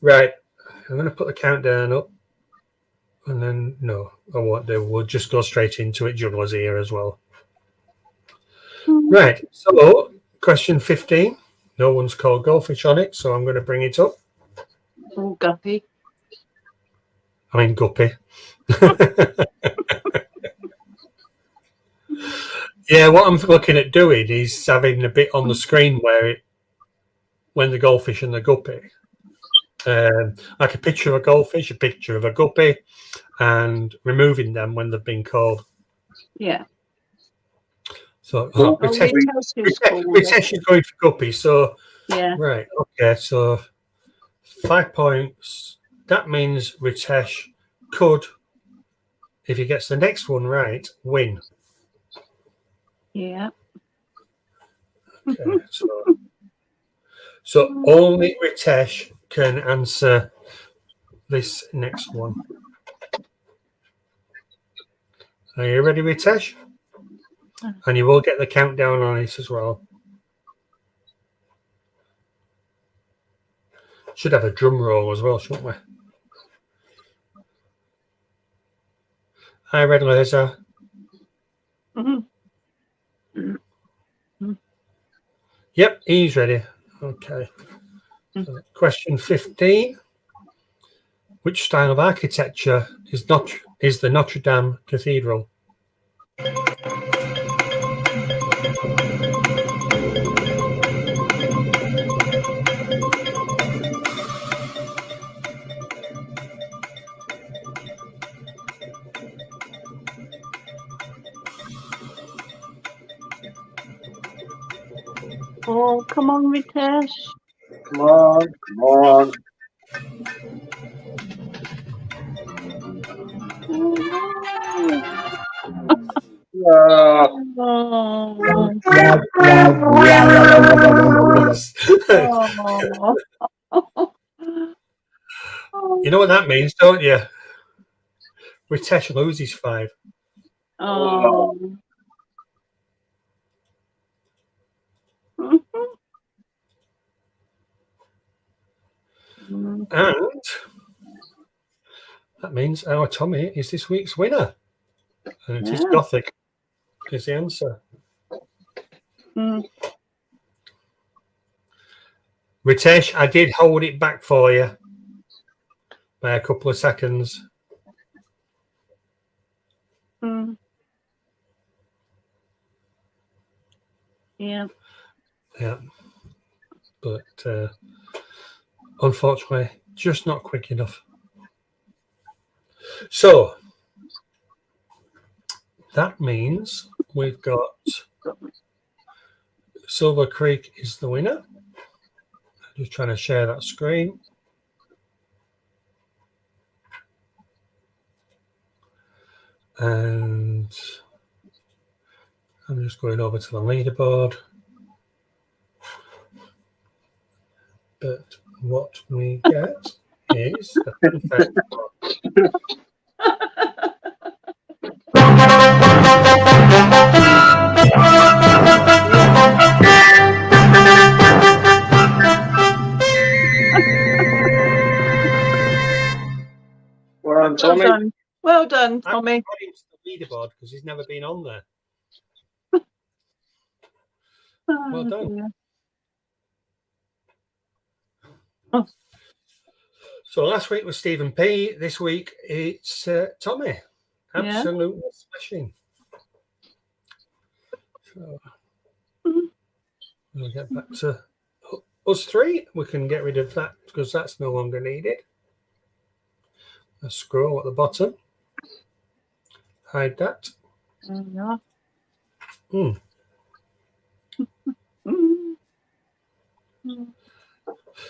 Right. I'm going to put the countdown up. And then, no, I won't do. We'll just go straight into it. Juggler's here as well. Right. So, question 15. No one's called goldfish on it, so I'm going to bring it up. Oh, Guppy. I mean, Guppy. Yeah, what I'm looking at doing is having a bit on the screen when the goldfish and the guppy, like a picture of a goldfish, a picture of a guppy, and removing them when they've been called. Yeah. So Ritesh is going for guppy. So yeah. Right. Okay. So 5 points. That means Ritesh could, if he gets the next one right, win. Yeah. Okay. So only Ritesh can answer this next one. Are you ready, Ritesh? And you will get the countdown on it as well. Should have a drum roll as well, shouldn't we? Hi, Red Laser. Yep, he's ready. Okay. So, question 15. Which style of architecture is the Notre Dame Cathedral? Oh, come on, Ritesh. Come on, come on. Oh. You know what that means, don't you? Ritesh loses 5. Oh. And that means our Tommy is this week's winner. And it is Gothic is the answer. Ritesh, I did hold it back for you by a couple of seconds. Yeah. Yeah. But unfortunately, just not quick enough. So that means we've got Silver Creek is the winner. I'm just trying to share that screen. And I'm just going over to the leaderboard. But what we get is the fun fact. Well done, Tommy. Well done, Tommy. I'm adding to the leaderboard because he's never been on there. Well done. Dear. So last week was Stephen P. This week it's Tommy. Absolutely smashing. So we'll get back to us 3. We can get rid of that because that's no longer needed. A scroll at the bottom. Hide that.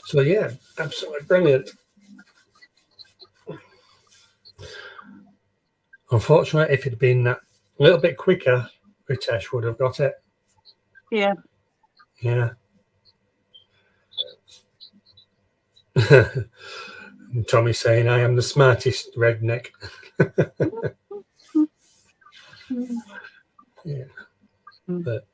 So yeah, absolutely brilliant. Unfortunately, if it had been that little bit quicker, Ritesh would have got it. Yeah. Yeah. Tommy saying, I am the smartest redneck. Yeah. But,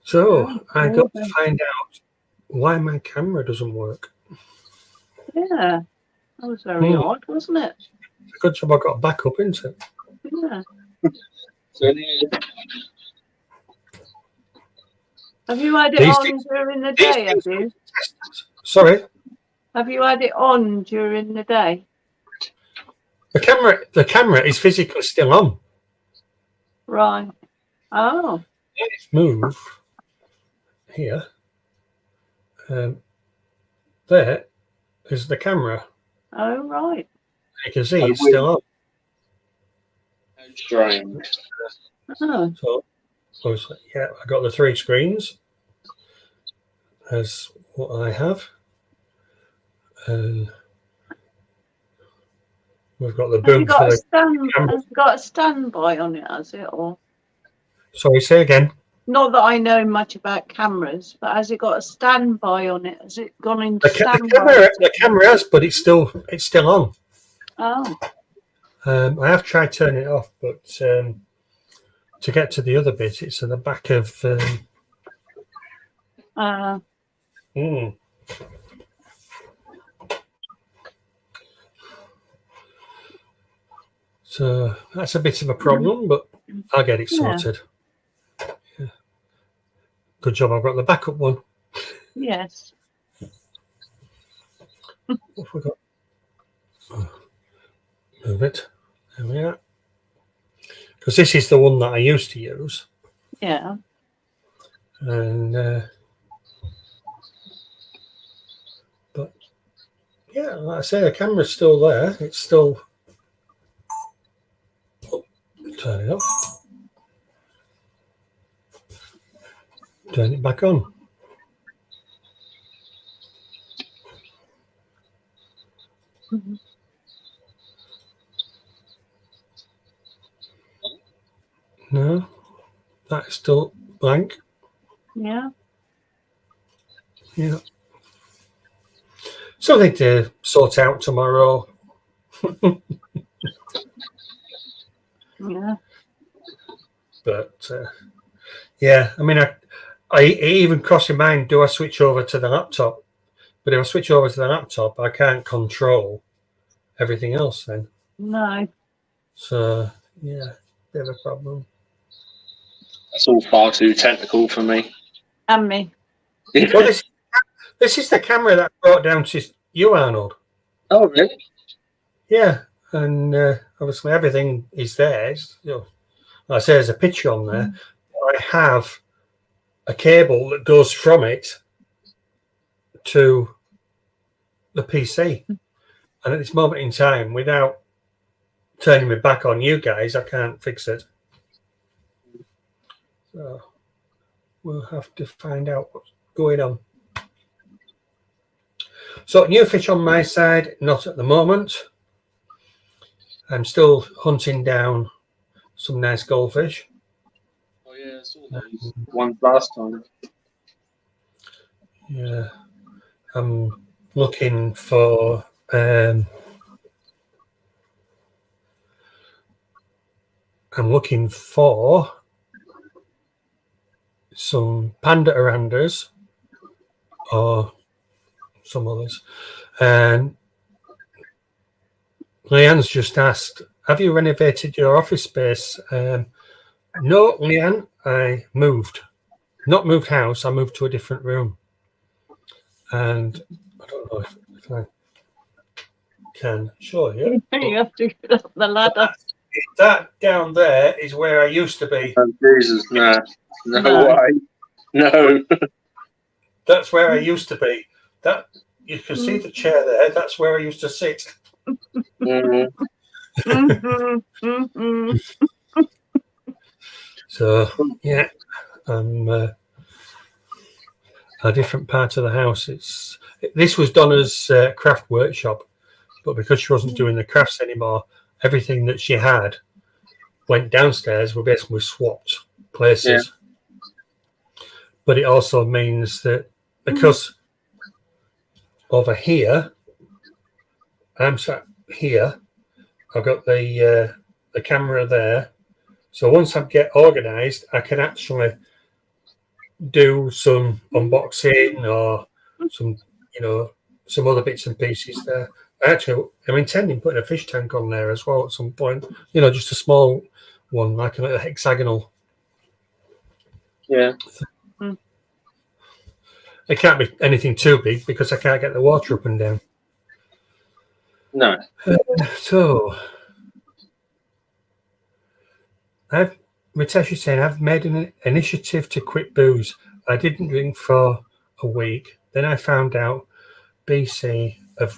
so I got to find out why my camera doesn't work. Yeah. That was very odd, wasn't it? It's a good job I got back up into it. Yeah. Have you had it on during the day, have you? Sorry? Have you had it on during the day? The camera is physically still on. Right. Oh. Let's move here. There is the camera. Oh, right. You can see it's still on. Strange. Oh. So yeah, I got the 3 screens as what I have. And we've got the boom for the camera. Has it got a standby on it, has it? Or Sorry, say again. not that I know much about cameras, but has it got a standby on it? Has it gone into standby? The camera has, but it's still on. Oh, I have tried turning it off, but to get to the other bit, it's at the back of. So that's a bit of a problem, but I'll get it sorted. Yeah. Good job, I've got the backup one. yes. What have we got? Move it. There we are. Because this is the one that I used to use. Yeah. And but yeah, like I say, the camera's still there. It's still. Turn it off. Turn it back on. Mm-hmm. No, that's still blank. Yeah. Yeah. Something to sort out tomorrow. Yeah. But yeah, I mean, I even crossed in mind, do I switch over to the laptop? But if I switch over to the laptop, I can't control everything else then. No. So yeah, bit of a problem. That's all far too technical for me. And me. Well, this is the camera that I brought down to you, Arnold. Oh, really? Yeah, and obviously everything is there. It's, you know, like I say, there's a picture on there. I have a cable that goes from it to the PC, and at this moment in time, without turning my back on you guys, I can't fix it. So we'll have to find out what's going on. So new fish on my side, not at the moment. I'm still hunting down some nice goldfish. Oh yeah, I saw those ones last time. Yeah, I'm looking for I'm looking for some panda arandas or some others. And Leanne's just asked, have you renovated your office space? No, Leanne, I moved. Not moved house, I moved to a different room. And I don't know if I can show you. You have to get up the ladder. That down there is where I used to be. Oh, Jesus, no. No way. No. That's where I used to be. That you can see the chair there. That's where I used to sit. So yeah, I'm a different part of the house. This was Donna's craft workshop, but because she wasn't doing the crafts anymore, everything that she had went downstairs. We basically swapped places. Yeah. But it also means that because over here, I'm sat here, I've got the camera there. So once I get organised, I can actually do some unboxing or some, some other bits and pieces there. Actually, I'm intending putting a fish tank on there as well at some point. Just a small one, like a hexagonal. Yeah. It can't be anything too big because I can't get the water up and down. No. So, Ritesh is saying, I've made an initiative to quit booze. I didn't drink for a week. Then I found out BC of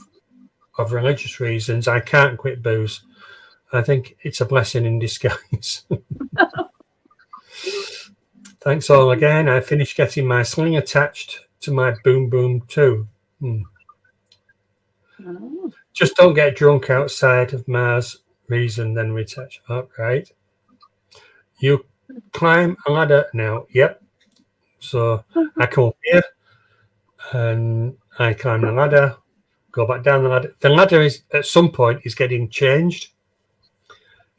religious reasons I can't quit booze. I think it's a blessing in disguise. Thanks all again. I finished getting my sling attached to my boom boom too. Just don't get drunk outside of Mars reason then Ritesh. All right. You climb a ladder now. Yep. So I come up here and I climb the ladder, go back down the ladder. The ladder is at some point is getting changed.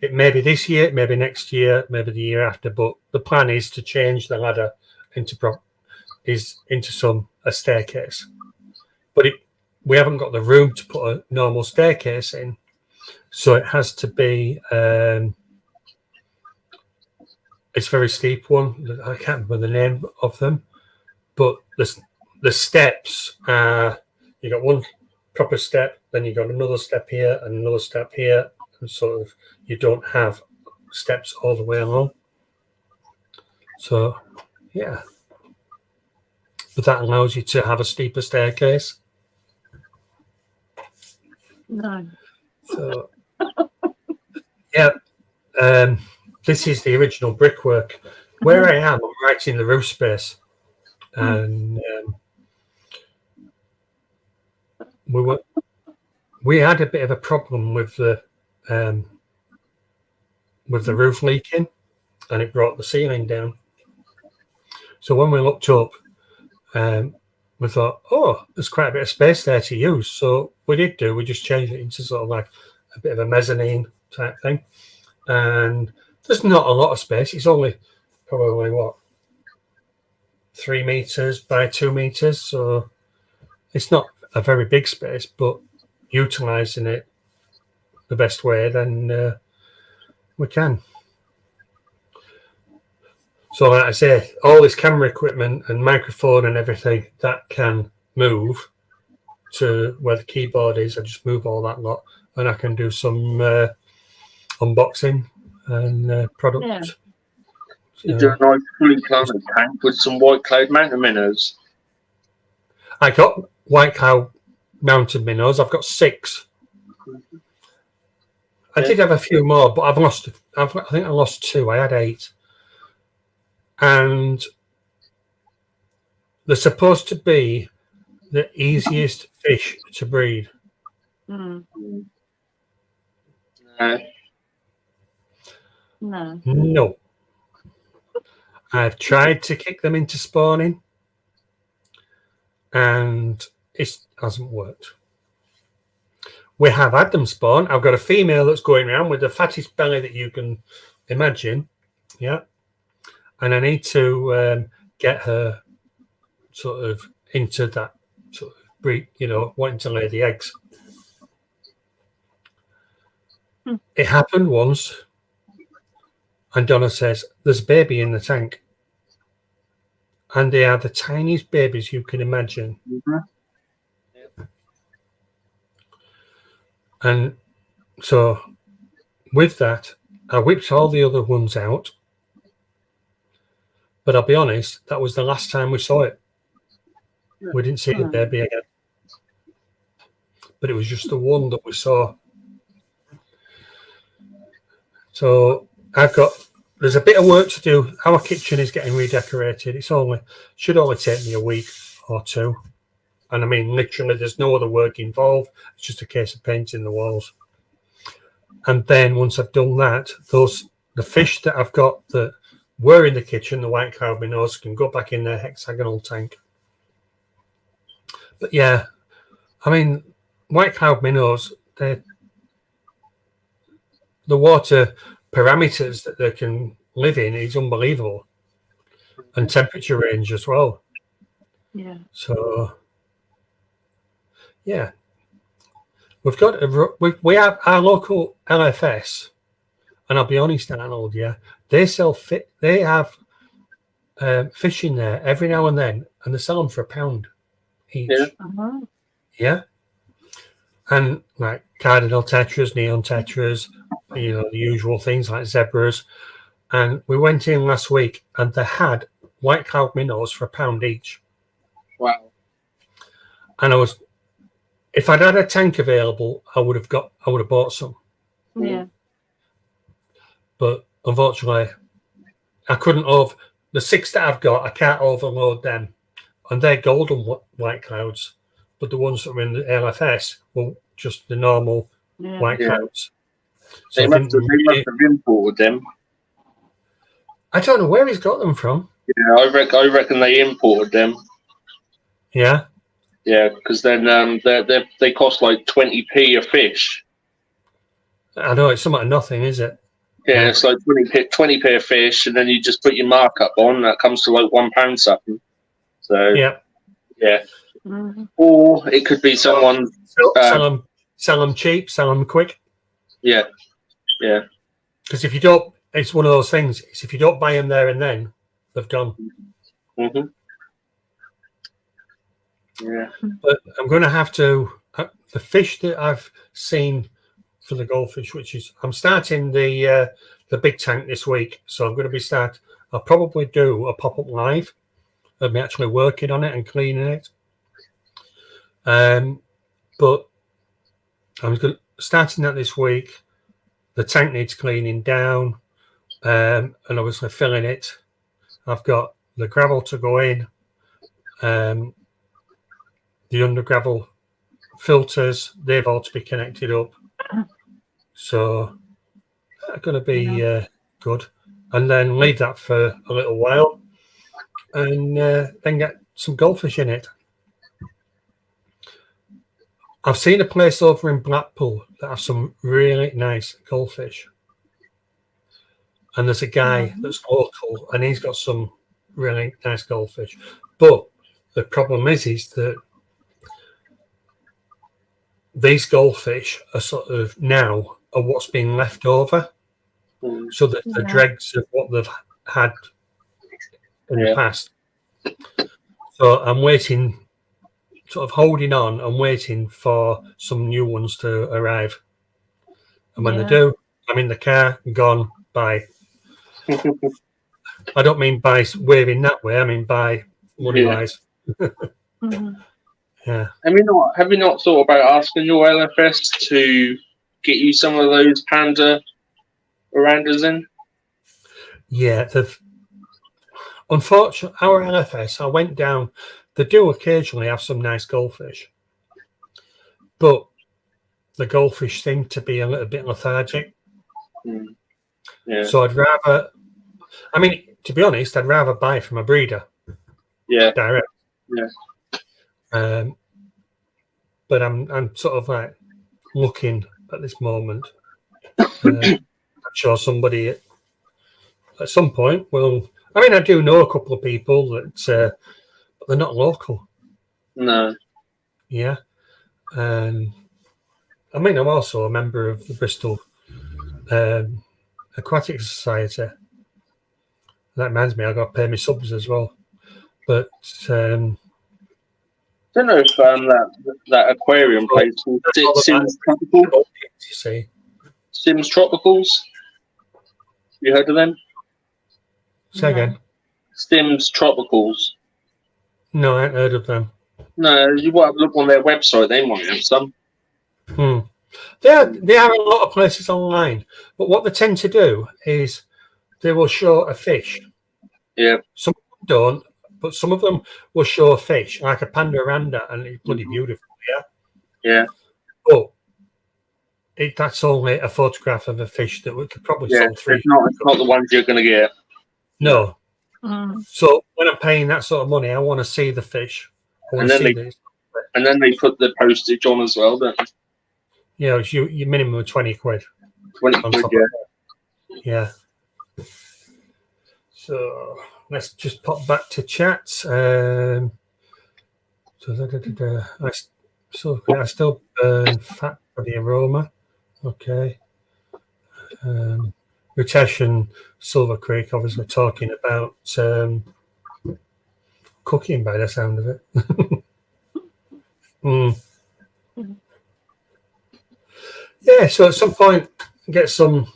It may be this year, maybe next year, maybe the year after, but the plan is to change the ladder into a staircase. But we haven't got the room to put a normal staircase in, so it has to be. It's a very steep one. I can't remember the name of them, but the steps are, you got one proper step, then you got another step here and another step here, and sort of you don't have steps all the way along. So yeah, but that allows you to have a steeper staircase. No. So yeah, this is the original brickwork. Where I am, I'm right in the roof space, and we had a bit of a problem with the roof leaking, and it brought the ceiling down. So when we looked up, we thought, oh, there's quite a bit of space there to use. So we just changed it into sort of like a bit of a mezzanine type thing. And there's not a lot of space. It's only probably 3 meters by 2 meters. So it's not a very big space, but utilizing it the best way, then we can. So like I say, all this camera equipment and microphone and everything that can move to where the keyboard is, I just move all that lot and I can do some unboxing and product. Yeah. You do a nice fully clouded tank with some white cloud mountain minnows. I got white cloud mounted minnows. I've got 6. I did have a few more, but I think I lost 2. I had 8. And they're supposed to be the easiest fish to breed. Mm. No. No. I've tried to kick them into spawning, and it hasn't worked. We have had them spawn. I've got a female that's going around with the fattest belly that you can imagine. Yeah. And I need to get her sort of into that sort of breed, wanting to lay the eggs. It happened once, and Donna says, there's a baby in the tank. And they are the tiniest babies you can imagine. Mm-hmm. And so with that, I whipped all the other ones out. But I'll be honest, that was the last time we saw it. We didn't see the baby again. But it was just the one that we saw. So there's a bit of work to do. Our kitchen is getting redecorated. Should only take me a week or 2. And I mean, literally, there's no other work involved. It's just a case of painting the walls. And then once I've done that, the fish that I've got that were in the kitchen, the white cloud minnows, can go back in their hexagonal tank. But yeah, I mean, white cloud minnows, the water parameters that they can live in is unbelievable, and temperature range as well. Yeah. So yeah, we have our local LFS, and I'll be honest, Arnold, yeah, they have fish in there every now and then, and they sell them for £1 each. Yeah. Uh-huh. Yeah. And like cardinal tetras, neon tetras, the usual things like zebras. And we went in last week and they had white cloud minnows for £1 each. Wow. And if I'd had a tank available, I would have bought some. Yeah. But unfortunately, I couldn't the 6 that I've got, I can't overload them. And they're golden white clouds. But the ones that were in the LFS were just the normal white clouds. So they must have imported them. I don't know where he's got them from. Yeah, I reckon they imported them. Yeah. Yeah, because then they cost like 20p a fish. I know it's something nothing, is it? Yeah, it's like 20p a fish, and then you just put your markup on. That comes to like £1 something. So Yeah. yeah. Mm-hmm. Or it could be someone. Sell them cheap, sell them quick. Yeah, yeah. Because if you don't, it's one of those things. It's if you don't buy them there and then, they've gone. Mm-hmm. Yeah. But I'm going to have to. The fish that I've seen for the goldfish, which is I'm starting the big tank this week, so I'm going to be I'll probably do a pop-up live of me actually working on it and cleaning it. But I'm starting that this week. The tank needs cleaning down, and obviously filling it. I've got the gravel to go in, the under gravel filters, they've all to be connected up. So that's going to be good. And then leave that for a little while and then get some goldfish in it. I've seen a place over in Blackpool that have some really nice goldfish. And there's a guy that's local and he's got some really nice goldfish. But the problem is that these goldfish are sort of now are what's been left over. So that the dregs of what they've had in the past. So I'm waiting, sort of holding on and waiting for some new ones to arrive. And when they do, I'm in the car, gone, bye. I don't mean by waving that way, I mean by money-wise. Yeah. Have you not thought about asking your LFS to get you some of those panda orandas in? Yeah, unfortunately, our LFS, I went down, they do occasionally have some nice goldfish, but the goldfish seem to be a little bit lethargic. Yeah. So I'd rather, to be honest, I'd rather buy from a breeder. Yeah. Direct. Yeah. But I'm sort of like looking at this moment. I'm sure somebody at some point will. I do know a couple of people that, but they're not local. No. Yeah. I'm also a member of the Bristol Aquatic Society. That reminds me, I got to pay my subs as well. But I don't know if that aquarium place called Sims Tropicals. You see, Sims Tropicals. You heard of them? Say again. Sims Tropicals. No, I haven't heard of them. No, you want to look on their website. They might have some. They are a lot of places online, but what they tend to do is they will show a fish. Yeah. Some of them don't, but some of them will show a fish, like a panda oranda, and it's bloody beautiful. Yeah. But that's only a photograph of a fish that we could probably sell through. It's not the ones you're going to get. No. So when I'm paying that sort of money, I want to see the fish. And then they put the postage on as well, don't they? Yeah, it's your minimum of 20 quid. 20 quid, yeah. So let's just pop back to chat. I still burn fat for the aroma. Okay. Ritesh and Silver Creek obviously talking about cooking by the sound of it. Yeah, so at some point get some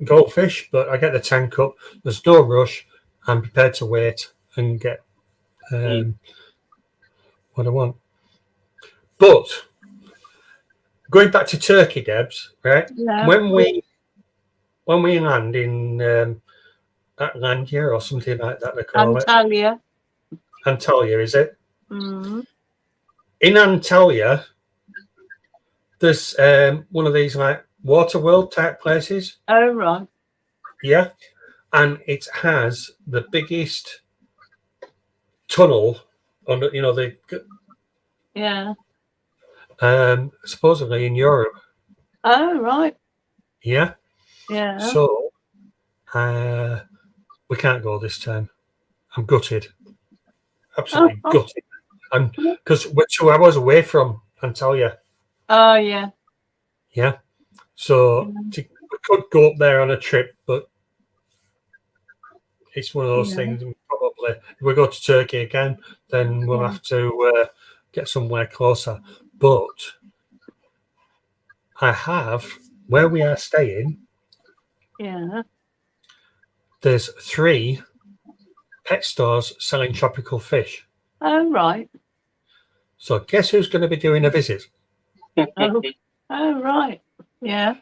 goldfish, but I get the tank up. There's no rush. I'm prepared to wait and get what I want. But going back to Turkey, Debs, right? Yeah. When we land in Atlantia or something like that, they call Antalya. it. Antalya, is it? Mm-hmm. In Antalya, there's one of these like water world type places. Oh, right. Yeah. and it has the biggest tunnel under, Yeah. supposedly in Europe. Oh, right. Yeah. Yeah. So we can't go this time. I'm gutted. Absolutely gutted. And because we're 2 hours away from Antalya. Oh, yeah. Yeah. So we could go up there on a trip, but it's one of those things. Probably if we go to Turkey again, then we'll have to get somewhere closer. But I have, where we are staying, there's 3 pet stores selling tropical fish. Oh, right. So guess who's going to be doing a visit? Oh, right. Yeah.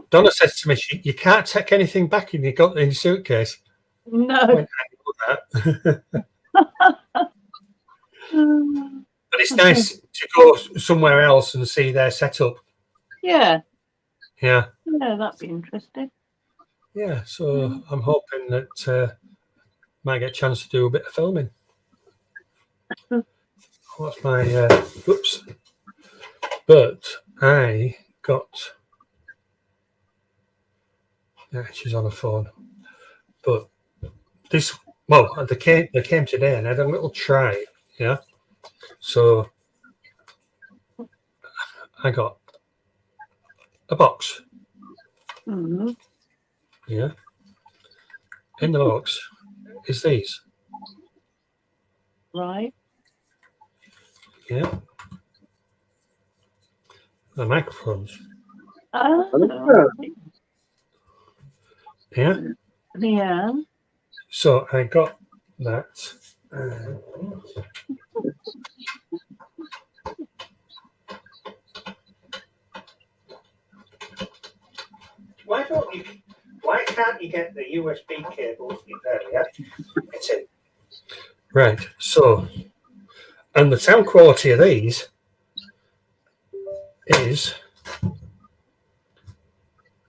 Donna says to me, you can't take anything back in your suitcase. No. I went, I know that. But it's nice to go somewhere else and see their setup. Yeah. Yeah. Yeah, that'd be interesting. Yeah, so I'm hoping that might get a chance to do a bit of filming. What's my whoops? But I got. Yeah, she's on the phone. But this, well, they came today and I had a little try. Yeah. So I got a box. Mm-hmm. Yeah. In the box is these. Right. Yeah. The microphones. Oh. Yeah. Yeah. So I got that. Why can't you get the USB cable? There we are. It's in. Right. So, and the sound quality of these is,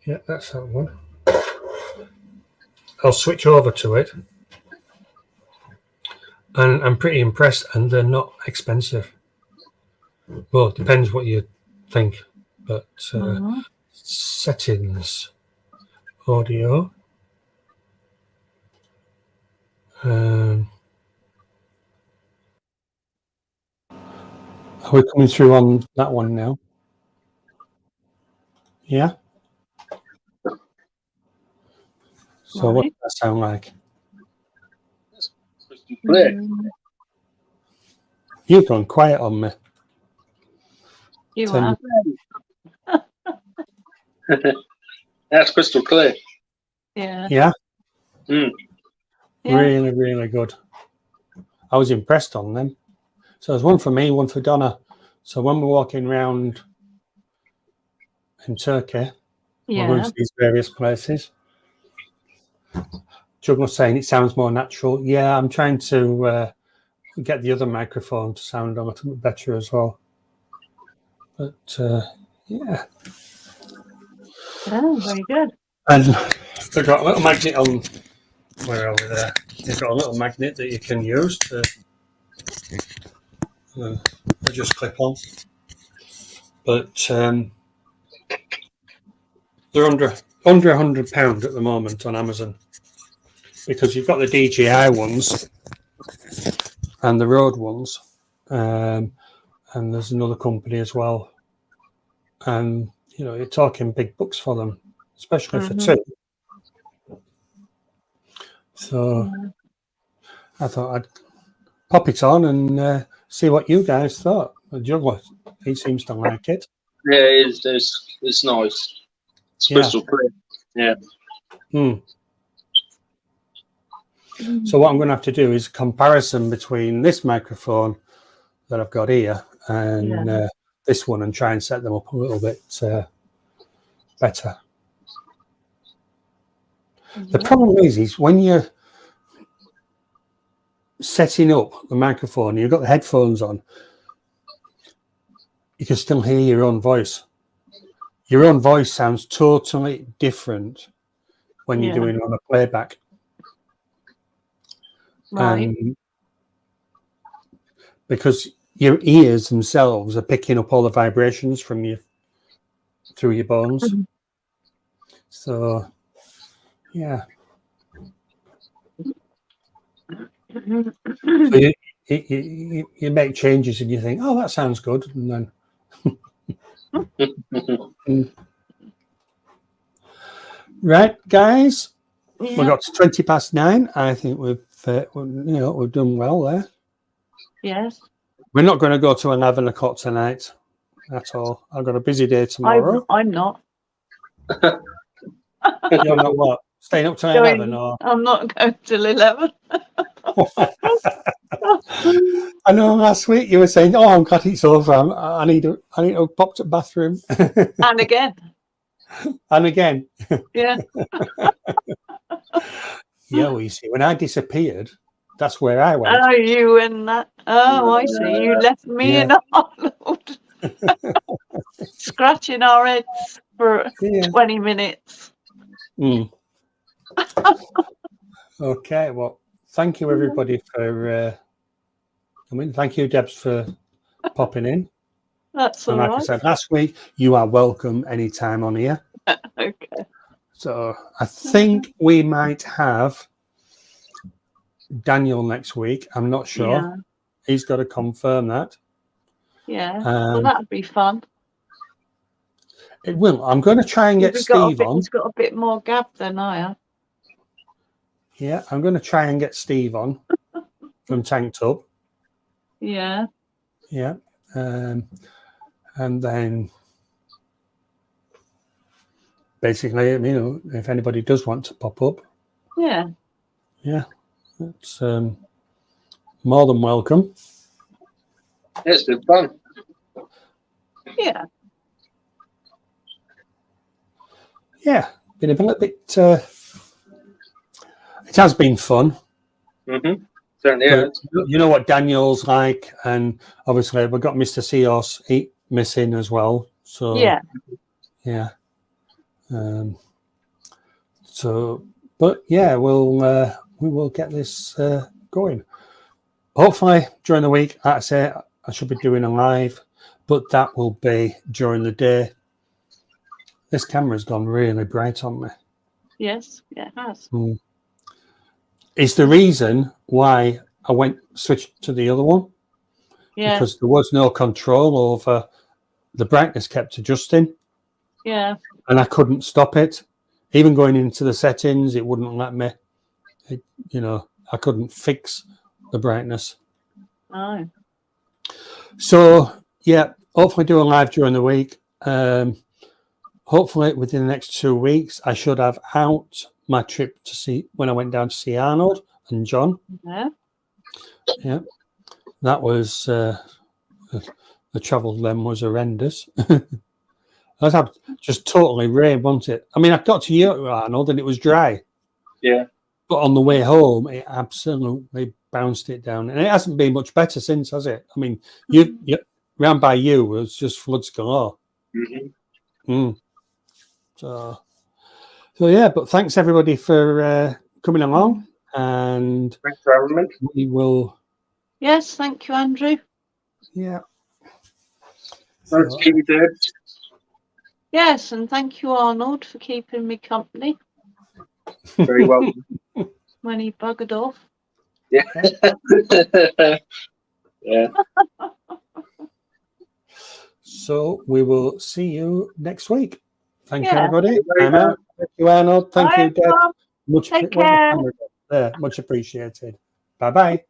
yeah, that's that one. I'll switch over to it. And I'm pretty impressed, and they're not expensive. Well, it depends what you think, but settings, audio. Are we coming through on that one now? Yeah. So what does that sound like? Clear. You've gone quiet on me. You are. That's crystal clear. Yeah. Yeah. Mm. Really, really good. I was impressed on them. So there's one for me, one for Donna. So when we're walking around in Turkey, we're going to these various places. Juggler's saying it sounds more natural. Yeah, I'm trying to get the other microphone to sound a little bit better as well. But yeah. Oh, very good. And they've got a little magnet on. Where are we there? You've got a little magnet that you can use to just clip on. But they're under £100 at the moment on Amazon, because you've got the DJI ones and the Rode ones, and there's another company as well. And you're talking big bucks for them, especially for 2. So I thought I'd pop it on and see what you guys thought. The Juggler, he seems to like it. Yeah, it is. It's nice. It's crystal clear. Yeah. So what I'm going to have to do is a comparison between this microphone that I've got here and this one, and try and set them up a little bit better. The problem is when you're setting up the microphone, you've got the headphones on, you can still hear your own voice. Your own voice sounds totally different when you're doing on a playback. Right. Because your ears themselves are picking up all the vibrations from you through your bones. So, yeah. So you make changes and you think, oh, that sounds good, and then. Right, guys. We got to 9:20. I think we've done well there. Yes. We're not going to go to 11 o'clock tonight at all. I've got a busy day tomorrow. I'm not. You're not what? Staying up till 11 or? I'm not going till 11. I know last week you were saying, "Oh, I'm glad it's over. I need to pop to the bathroom." And again. And again. Yeah. Yeah, well, you see, when I disappeared, that's where I went. Oh, you and that. Oh, I see. You left me and Arnold scratching our heads for 20 minutes. Okay, well, thank you everybody for thank you, Debs, for popping in. That's all right. Like I said last week, you are welcome anytime on here. Okay. So I think we might have Daniel next week. I'm not sure. Yeah. He's got to confirm that. Yeah. Well, that'd be fun. It will. I'm going to try and get Steve on. He's got a bit more gab than I have. Yeah, I'm going to try and get Steve on from Tank Tub. Yeah. Yeah. And then basically, if anybody does want to pop up. Yeah. Yeah. It's more than welcome. It's been fun. Yeah. Yeah. Been a little bit. It has been fun. Mm-hmm. Certainly is. You know what Daniel's like, and obviously we've got Mr. Seos missing as well. So yeah. But yeah, we will get this going. Hopefully during the week, like I say, I should be doing a live, but that will be during the day. This camera's gone really bright on me. Yes, it has. It's the reason why I switched to the other one. Yeah. Because there was no control over the brightness, kept adjusting. Yeah. And I couldn't stop it. Even going into the settings, it wouldn't let me. I couldn't fix the brightness. Oh. So, yeah, hopefully do a live during the week. Hopefully within the next 2 weeks, I should have out my trip to see when I went down to see Arnold and John. Yeah. Yeah. That was the travel then was horrendous. I was just totally rain, wasn't it? I mean, I got to you, Arnold, and it was dry. Yeah. But on the way home, it absolutely bounced it down. And it hasn't been much better since, has it? I mean, you round by you was just floods galore. Mm-hmm. So yeah, but thanks everybody for coming along. And thanks for having me. We will. Yes, thank you, Andrew. Yeah. Thanks, Kitty Deb. Yes, and thank you, Arnold, for keeping me company. Very welcome. When he buggered off. Yeah. Yeah. So we will see you next week. Thank you, everybody. I'm out. Thank you, Arnold. Thank you, Deb. Take care. Much appreciated. Bye-bye.